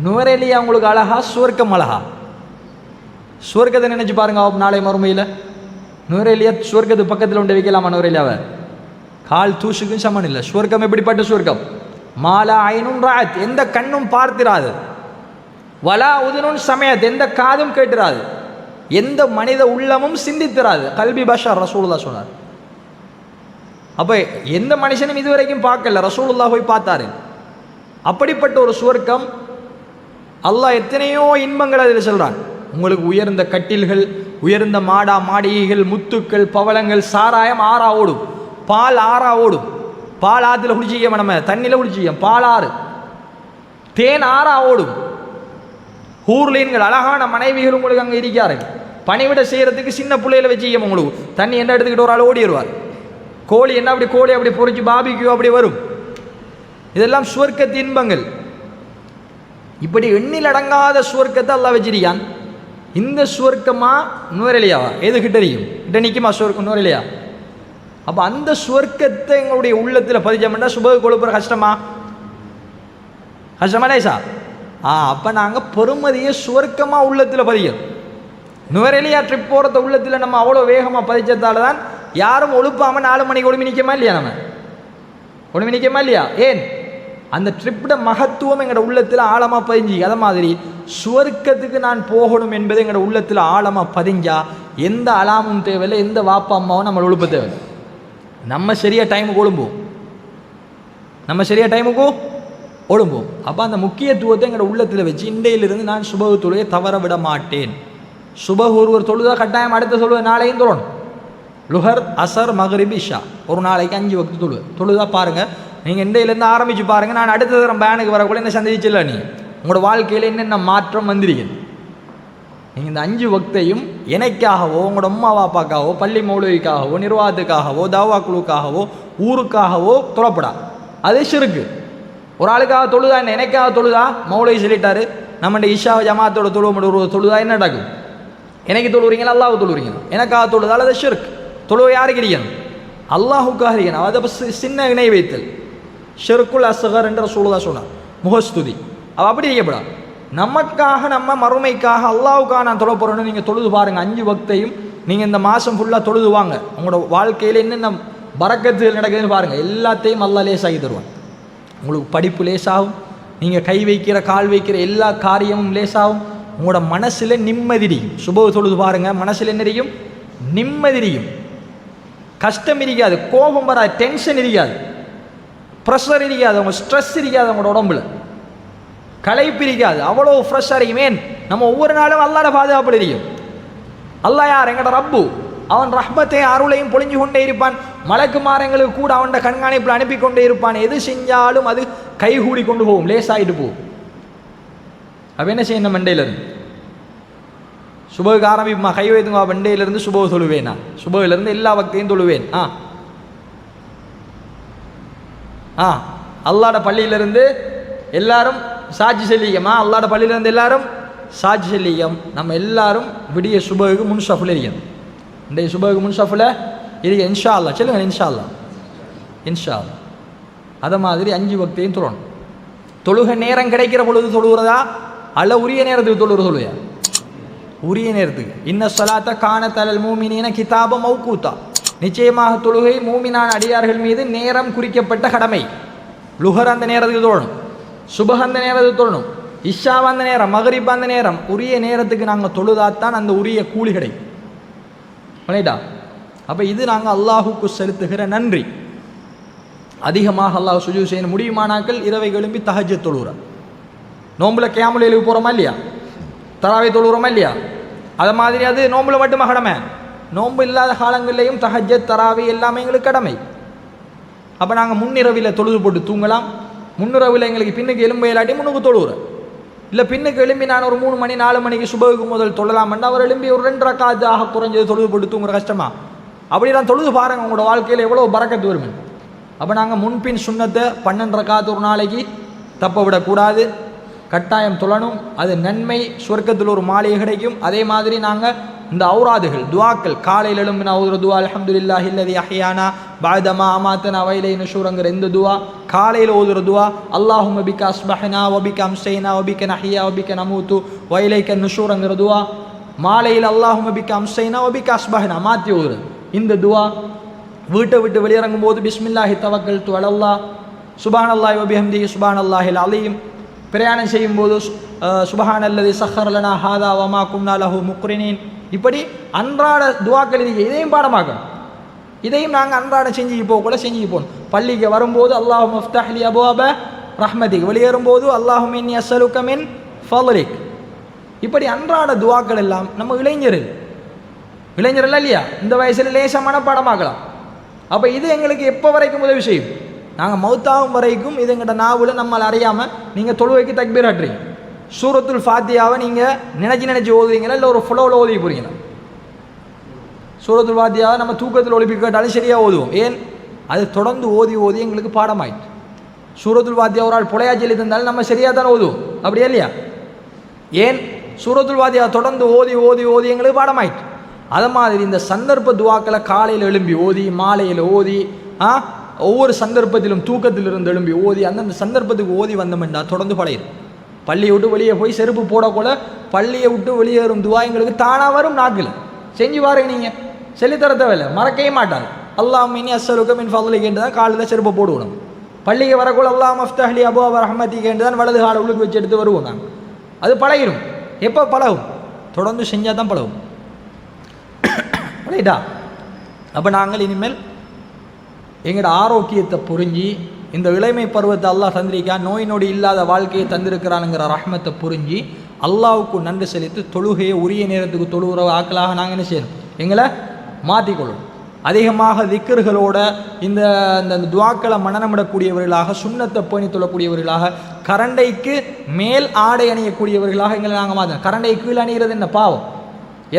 [SPEAKER 1] நுவரேலியா உங்களுக்கு அழகா, சுவர்க்கம் அழகா? சுவர்க்கத்தை நினைச்சு பாருங்க. நாளை மறுமையில் நுவரேலியா சுவர்க்கத்து பக்கத்தில் உண்டு வைக்கலாமா? நுவரேலியாவை கால் தூசுக்கும் சமன் இல்லை. சுவர்க்கம் எப்படிப்பட்ட சுவர்க்கம்? மாலா ஐனும் ராத், எந்த கண்ணும் பார்த்திராது, வலா உதுனும் சமயத், எந்த காதும் கேட்டிராது, எந்த மனித உள்ளமும் சிந்தித்திராது. கல்வி பஷர் ரசூலுல்லாஹ் சொன்னார். அப்போ எந்த மனுஷனும் இதுவரைக்கும் பார்க்கல, ரசூலுல்லாஹ் போய் பார்த்தாரு. அப்படிப்பட்ட ஒரு சுவர்க்கம். அல்லாஹ் எத்தனையோ இன்பங்கள் அதில் சொல்கிறான். உங்களுக்கு உயர்ந்த கட்டில்கள், உயர்ந்த மாடா மாளிகைகள், முத்துக்கள், பவளங்கள், சாராயம் ஆறா ஓடும், பால் ஆறா ஓடும். பால் ஆற்றுல குடிச்சிக்க, நம்ம தண்ணியில் குடிச்சிக்க, பால் ஆறு, தேன் ஆறா ஓடும். ஹூர்லீன்கள், அழகான மனைவிகள் உங்களுக்கு அங்கே இருக்கார்கள். பணிவிட செய்கிறதுக்கு சின்ன பிள்ளையில வச்சுக்க, உங்களுக்கு தண்ணி என்ன எடுத்துக்கிட்டு ஒரு ஆள் ஓடிடுவார். கோழி என்ன அப்படி கோழி அப்படி பொறிச்சு பாபிக்கு அப்படி வரும். இதெல்லாம் சுவர்க்கத்து இன்பங்கள். இப்படி எண்ணில் அடங்காத சுவர்க்கத்தை அல்லாஹ் வச்சிருக்கான். இந்த சுவர்க்கமா நுவரேலியாவா? எது கிட்ட இருக்கும்? கிட்ட நிற்குமா சுவர்க்கம் நுவரேலியா? அப்போ அந்த சுவர்க்கத்தை எங்களுடைய உள்ளத்தில் பதிச்சோம்னா சுபஹ் கொழுப்புற கஷ்டமா? கஷ்டமா லேசா? அப்போ நாங்கள் பெருமதியை சுவர்க்கமாக உள்ளத்தில் பதிக்கணும். நுவரேலியா ட்ரிப் போகிறத உள்ளத்தில் நம்ம அவ்வளோ வேகமாக பதிச்சதால தான் யாரும் ஒழுப்பாமல் 4 மணிக்கு ஒளிமி நிற்கமா இல்லையா? நம்ம ஒளிமி நிற்கமா இல்லையா? ஏன்? அந்த ட்ரிப்போட மகத்துவம் எங்களோட உள்ளத்தில் ஆழமாக பதிஞ்சு. அதை மாதிரி சுவர்க்கத்துக்கு நான் போகணும் என்பது எங்களோட உள்ளத்தில் ஆழமாக பதிஞ்சா எந்த அலாமும் தேவையில்லை, எந்த வாப்பா அம்மாவும் நம்ம ஒழுப்ப தேவையில்லை. நம்ம சரியாக டைமுக்கு ஒழும்போம், நம்ம சரியாக டைமுக்கு ஒழும்போம். அப்போ அந்த முக்கியத்துவத்தை எங்களோட உள்ளத்தில் வச்சு இன்றையிலிருந்து நான் சுபஹ் தொழுகையை தவற விட மாட்டேன். சுபஹ் ஒருவர் தொழுதா கட்டாயம் அடுத்த தொழுகை நாளையும் தொழணும். லுஹர், அசர், மக்ரிப், இஷா ஒரு நாளைக்கு 5 வக்து தொழுதா பாருங்கள். நீங்கள் இன்றையிலேருந்து ஆரம்பித்து பாருங்கள். நான் அடுத்த தரம் பேனுக்கு வரக்குள்ள என்ன சந்திச்சில்ல, நீ உங்களோட வாழ்க்கையில் என்னென்ன மாற்றம் வந்திருக்குது. நீங்கள் இந்த 5 வக்தையும் எனக்காகவோ, உங்களோட அம்மா வாப்பாக்காகவோ, பள்ளி மௌலவிக்காகவோ, நிர்வாகத்துக்காகவோ, தாவா குழுக்காகவோ, ஊருக்காகவோ தொழப்படா. அது ஷிர்க். ஒரு ஆளுக்காக தொழுதா என்ன? எனக்காக தொழுதா? மௌலவி சொல்லிட்டாரு நம்மகிட்ட இஷாவை ஜமாத்தோட தொழுவ தொழுதா என்ன நடக்கும்? எனக்கு தொழுவுறீங்களா அல்லாஹ் தொழுவுறீங்களா? எனக்காக தொழுதால் அது ஷிர்க். தொழுவை யாருக்கு இருக்கணும்? அல்லாஹுக்காக இருக்கணும். அதை சின்ன இணை வைத்தல் ஷிர்குல் அஸ்கர் என்ற ரசூலுல்லாஹ் சொன்னார். முகஸ்துதி அவள் அப்படி இருக்கப்படா. நமக்காக, நம்ம மறுமைக்காக, அல்லாஹுக்காக நான் தொழ போகிறேன்னு நீங்கள் தொழுது பாருங்கள். 5 வக்தையும் நீங்கள் இந்த மாதம் ஃபுல்லாக தொழுது வாங்க. உங்களோட வாழ்க்கையில் என்னென்ன பரக்கத்துகள் நடக்குதுன்னு பாருங்கள். எல்லாத்தையும் அல்லாஹ் லேசாகி தருவான். உங்களுக்கு படிப்பு லேசாகும், நீங்கள் கை வைக்கிற கால் வைக்கிற எல்லா காரியமும் லேசாகும். உங்களோட மனசில் நிம்மதிரியும். சுபஹ் தொழுது பாருங்கள், மனசில் என்ன இருக்கும்? நிம்மதிரியும். கஷ்டம் இருக்காது, கோபம் வராது, டென்ஷன் இருக்காது, ப்ரெஷர் இருக்காது, உங்கள் ஸ்ட்ரெஸ் இருக்காது, உங்களோட உடம்புல களைப்பு இருக்காது, அவ்வளோ ஃப்ரெஷ்ஷாக இருக்கும். ஏன்? நம்ம ஒவ்வொரு நாளும் அல்லாஹ்ட பாதுகாப்பு இருக்கும். அல்லாஹ் யார்? எங்களோட ரப்பு. அவன் ரஹ்மத்தையும் அருளையும் பொழிஞ்சு கொண்டே இருப்பான். மலக்குமாரங்களுக்கு கூட அவனோட கண்காணிப்பில் அனுப்பி கொண்டே இருப்பான். எது செஞ்சாலும் அது கைகூடி கொண்டு போகும், லேசாகிட்டு போகும். அப்போ என்ன செய்யணும்? மண்டையிலிருந்து சுபஹுக்கு ஆரம்பிப்புமா, கை வைத்துங்க. மண்டையிலிருந்து சுபஹ் தொழுவேன். நான் சுபஹிலிருந்து எல்லா வக்தையும் தொழுவேன். அல்லாஹ்ட பள்ளியிலிருந்து எல்லாரும் சாட்சி சொல்லிக்கமா, அல்லாட பள்ளியிலேருந்து எல்லாரும் சாட்சி சொல்லிக்கம். நம்ம எல்லாரும் விடிய சுபகுக்கு முன் ஷஃபில் இருக்கணும். இன்றைய சுபகுக்கு முன் ஷஃபில் இருக்க இன்ஷா அல்லா. சொல்லுங்க இன்ஷா அல்லா. இன்ஷா அல்லா. அதை மாதிரி 5 வக்தையும் தொழணும். தொழுகை நேரம் கிடைக்கிற பொழுது தொழுகிறதா அல்ல உரிய நேரத்துக்கு தொழுகிற தொழுகையா? உரிய நேரத்துக்கு. இன்ன ஸலாத்த கானத் அலல் மூமினீன கிதாப மௌகூத்தா. நிச்சயமாக தொழுகை மூமினான அடியார்கள் மீது நேரம் குறிக்கப்பட்ட கடமை. லுஹர் அந்த நேரத்துக்கு தொழணும், சுபஹ் அந்த நேரத்துக்கு தொழணும், இஷா அந்த நேரம், மகரிப் அந்த நேரம். உரிய நேரத்துக்கு நாங்கள் தொழுதாத்தான் அந்த உரிய கூலி கிடைக்கும். ரைட்டா? அப்போ இது நாங்கள் அல்லாஹுக்கு செலுத்துகிற நன்றி. அதிகமாக அல்லாஹ் சுஜூத் செய்ய முடியுமானாக்கள் இரவை எழும்பி தஹஜ்ஜத் தொழுகிறோம். நோம்புல கியாமுல் லைலுக்கு போகிறோமா இல்லையா? தராவி தொழுகிறோமா இல்லையா? அது மாதிரி அது நோம்புல மட்டுமா கடமை? நோம்பு இல்லாத காலங்கள்லேயும் தஹஜ்ஜத் தராவி எல்லாமே எங்களுக்கு கடமை. அப்போ நாங்கள் முன்னிரவில் தொழுது போட்டு தூங்கலாம். முன்னிரவில் எங்களுக்கு பின்னுக்கு எலும்பு இல்லாட்டி முன்னுக்கு தொழுகிறோம். இல்லை பின்னுக்கு எழும்பி நான் ஒரு 3 மணி 4 மணிக்கு சுபகுக்கு முதல் தொழலாம்னா அவர் எழும்பி ஒரு 2 ரக்காத்து ஆக குறைஞ்சது தொழுது போட்டு தூங்குற கஷ்டமா? அப்படி நான் தொழுது பாருங்கள், உங்களோட வாழ்க்கையில் எவ்வளோ பரக்கத்து வருமே. அப்போ நாங்கள் முன்பின் சுண்ணத்தை 12 ரக்காத்து ஒரு நாளைக்கு தப்ப விடக்கூடாது. கட்டாயம் தொழணும். அது நன்மை, சொர்க்கத்தில் ஒரு மாளிகை கிடைக்கும். அதே மாதிரி நாங்கள் இந்த ஔராதுகள் துவாக்கள் காலையில் எழும்பினா ஓதுற துவா அல்ஹம்துலில்லாஹி அல்லதி அஹ்யானா பஅதமா அமாத்தனா வ இலைஹி நுஷூர்ங்கிற இந்த துவா, காலையில் ஓதுற துவா அல்லாஹும்ம பிக அஸ்பஹனா வ பிக அம்ஸைனா வ பிக நஹ்யா வ பிக நமூது வ இலைக நுஷூர்ங்கிற துவா, மாலையில் அல்லாஹும்ம பிக அம்ஸைனா வ பிக அஸ்பஹனா மாற்றி ஓதுறது இந்த துவா. வீட்டை விட்டு வெளியிறங்கும் போது பிஸ்மில்லாஹி தவக்கல்து அலல்லாஹ் சுப்ஹானல்லாஹி வ பிஹம்திஹி சுப்ஹானல்லாஹில் அலீம். பிரயாணம் செய்யும்போது சுப்ஹானல்லதி ஸஹ்ஹர லனா ஹாதா வ மா குன்னா லஹு முக்ரினீன். இப்படி அன்றாட துவாக்கள் இருக்கு. இதையும் பாடமாக்கணும். இதையும் நாங்கள் அன்றாடம் செஞ்சுக்கு போகக்கூட செஞ்சுக்கு போகணும். பள்ளிக்கு வரும்போது அல்லாஹும்ம இஃப்தஹ் லி அப்வாப ரஹ்மதிக், வெளியேறும்போது அல்லாஹும்ம இன்னி அஸ்அலுக மின் ஃபضலிக். இப்படி அன்றாட துவாக்கள் எல்லாம் நம்ம இளைஞர்கள் இல்லையா, இந்த வயசில் லேசாக மனப்பாடமாக்கலாம். அப்போ இது எங்களுக்கு எப்போ வரைக்கும் உதவி செய்யும்? நாங்கள் மௌத்தாகும் வரைக்கும் இது எங்கள்கிட்ட நாவில் நம்மளை அறியாமல் நீங்கள் தொழுவைக்கு தக்பீர் ஆட்டுறீங்க. சூரத்துல் ஃபாத்தியாவை நீங்கள் நினச்சி ஓதுவீங்களா இல்லை ஒரு ஃப்ளோவில் ஓதி போகிறீங்களா? சூரத்துல் ஃபாத்தியாவை நம்ம தூக்கத்தில் ஒழிப்பி கேட்டாலும் சரியாக ஓதுவோம். ஏன்? அது தொடர்ந்து ஓதி எங்களுக்கு பாடமாயிட்டு. சூரத்துல் ஃபாத்தியா ஒரு ஆள் புலையா சொல்லி தந்தாலும் நம்ம சரியாக தானே ஓதுவோம், அப்படியா இல்லையா? ஏன்? சூரத்துல் ஃபாத்தியா தொடர்ந்து ஓதி எங்களுக்கு பாடமாயிட்டு. அது மாதிரி இந்த சந்தர்ப்ப துவாக்களை காலையில் எழும்பி ஓதி, மாலையில் ஓதி, ஒவ்வொரு சந்தர்ப்பத்திலும் தூக்கத்திலிருந்து எழும்பி ஓதி, அந்தந்த சந்தர்ப்பத்துக்கு ஓதி வந்தோம்னா தொடர்ந்து பழையிடும். பள்ளியை விட்டு வெளியே போய் செருப்பு போடக்கூட பள்ளியை விட்டு வெளியேறும் துவா எங்களுக்கு தானாக வரும். நாக்கில் செஞ்சு பாருங்க, நீங்கள் சொல்லித்தர தேவையில்லை, மறக்கவே மாட்டாங்க. அல்லாஹும்ம இன்னி அஸ்அலுக மின் ஃபضலிக் என்று தான் காலில் செருப்பை போடுவோம். பள்ளிக்கு வரக்கூட அல்லாஹும்ம இஃப்தஹ் லி அப்வாப ரஹ்மதிக் என்று தான் வலது காலை உள்ளுக்கு வச்சு எடுத்து வருவோம். நாங்கள் அது பழகிடும். எப்போ பழகும்? தொடர்ந்து செஞ்சால் தான் பழகும். ரைட்டா? அப்போ நாங்கள் இனிமேல் எங்களோட ஆரோக்கியத்தை புரிஞ்சு, இந்த இளமை பருவத்தை அல்லாஹ் தந்திருக்கா, நோய் நொடி இல்லாத வாழ்க்கையை தந்திருக்கிறானுங்கிற ரஹ்மத்தை புரிஞ்சு அல்லாஹ்வுக்கு நன்றி செலுத்தி தொழுகையை உரிய நேரத்துக்கு தொழுகிற ஆக்களாக நாங்கள் என்ன செய்யணும்? எங்களை மாற்றிக்கொள்ளணும். அதிகமாக திக்ர்களோட இந்த துவாக்களை மனநமிடக்கூடியவர்களாக, சுண்ணத்தை பேணி தொழக்கூடியவர்களாக, கரண்டைக்கு மேல் ஆடை அணியக்கூடியவர்களாக எங்களை நாங்கள் மாற்றணும். கரண்டை கீழ் அணிகிறது என்ன பாவம்?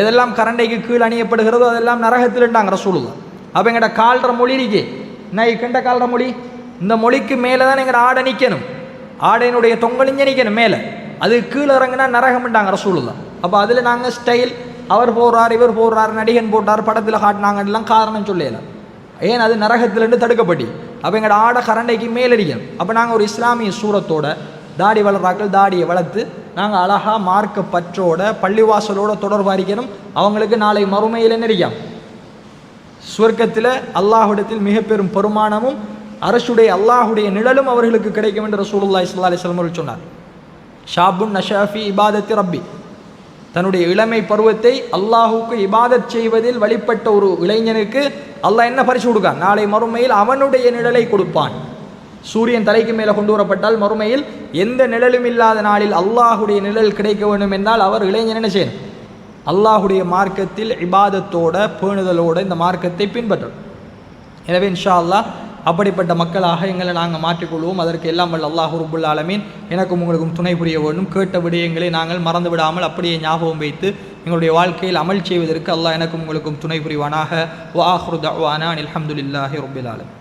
[SPEAKER 1] எதெல்லாம் கரண்டைக்கு கீழ் அணியப்படுகிறதோ அதெல்லாம் நரகத்தில்ண்டாங்க ரசூலுல்லாஹ். அப்போ எங்கள்ட கால்ற மொழி இருக்கே, நான் கண்ட கால்ற மொழி, இந்த மொழிக்கு மேலே தான் எங்கள்ட ஆடை நிற்கணும். ஆடையினுடைய தொங்கலிஞ்ச நிற்கணும் மேலே. அது கீழே இறங்குனா நரகம்ண்டாங்க ரசூலுல்லாஹ். அப்போ அதில் நாங்கள் ஸ்டைல், அவர் போடுறார், இவர் போடுறார், நடிகன் போட்டார், படத்தில் காட்டினாங்கலாம் காரணம் சொல்லலாம். ஏன்? அது நரகத்திலேருந்து தடுக்கப்பட்டி. அப்போ எங்களோட ஆடை கரண்டைக்கு மேலடிக்கணும். அப்போ நாங்கள் ஒரு இஸ்லாமிய சூரத்தோட தாடி வளர்றாக்கள் தாடியை வளர்த்து நாங்கள் அழகாக மார்க்க பற்றோட பள்ளிவாசலோட தொடர்பாரிக்கணும். அவங்களுக்கு நாளை மறுமையில் நெறியாம் சுவர்க்கத்தில் அல்லாஹ்விடத்தில் மிக பெரும் பெருமானமும் அரசுடைய அல்லாஹுடைய நிழலும் அவர்களுக்கு கிடைக்கும் என்று ரசூலுல்லாஹி ஸல்லல்லாஹு அலைஹி வஸல்லம் அவர்கள் சொன்னார். ஷாபுன் நஷாஃபி இபாதத்தி ரப்பி, தன்னுடைய இளமை பருவத்தை அல்லாஹுக்கு இபாதத் செய்வதில் வழிபட்ட ஒரு இளைஞனுக்கு அல்லாஹ் என்ன பரிசு கொடுக்கான்? நாளை மறுமையில் அவனுடைய நிழலை கொடுப்பான். சூரியன் தலைக்கு மேலே கொண்டு வரப்பட்டால் மறுமையில் எந்த நிழலும் இல்லாத நாளில் அல்லாஹுடைய நிழல் கிடைக்க வேண்டும் என்றால் அவர் இளைஞன் என்ன செய்யணும்? அல்லாஹுடைய மார்க்கத்தில் இபாதத்தோட பேணுதலோட இந்த மார்க்கத்தை பின்பற்றணும். எனவே இன்ஷா அல்லாஹ் அப்படிப்பட்ட மக்களாக எங்களை நாங்கள் மாற்றிக்கொள்வோம். அதற்கு எல்லாம் வல்ல அல்லாஹ் ரப்புல் ஆலமீன் எனக்கும் உங்களுக்கும் துணை புரிய வேண்டும். கேட்ட விடயங்களை நாங்கள் மறந்து விடாமல் அப்படியே ஞாபகம் வைத்து எங்களுடைய வாழ்க்கையில் அமல் செய்வதற்கு அல்லாஹ் எனக்கும் உங்களுக்கும் துணை புரிவானாக. வ ஆஹிரு தஅவானா அல்ஹம்துலில்லாஹி ரப்பில் ஆலமீன்.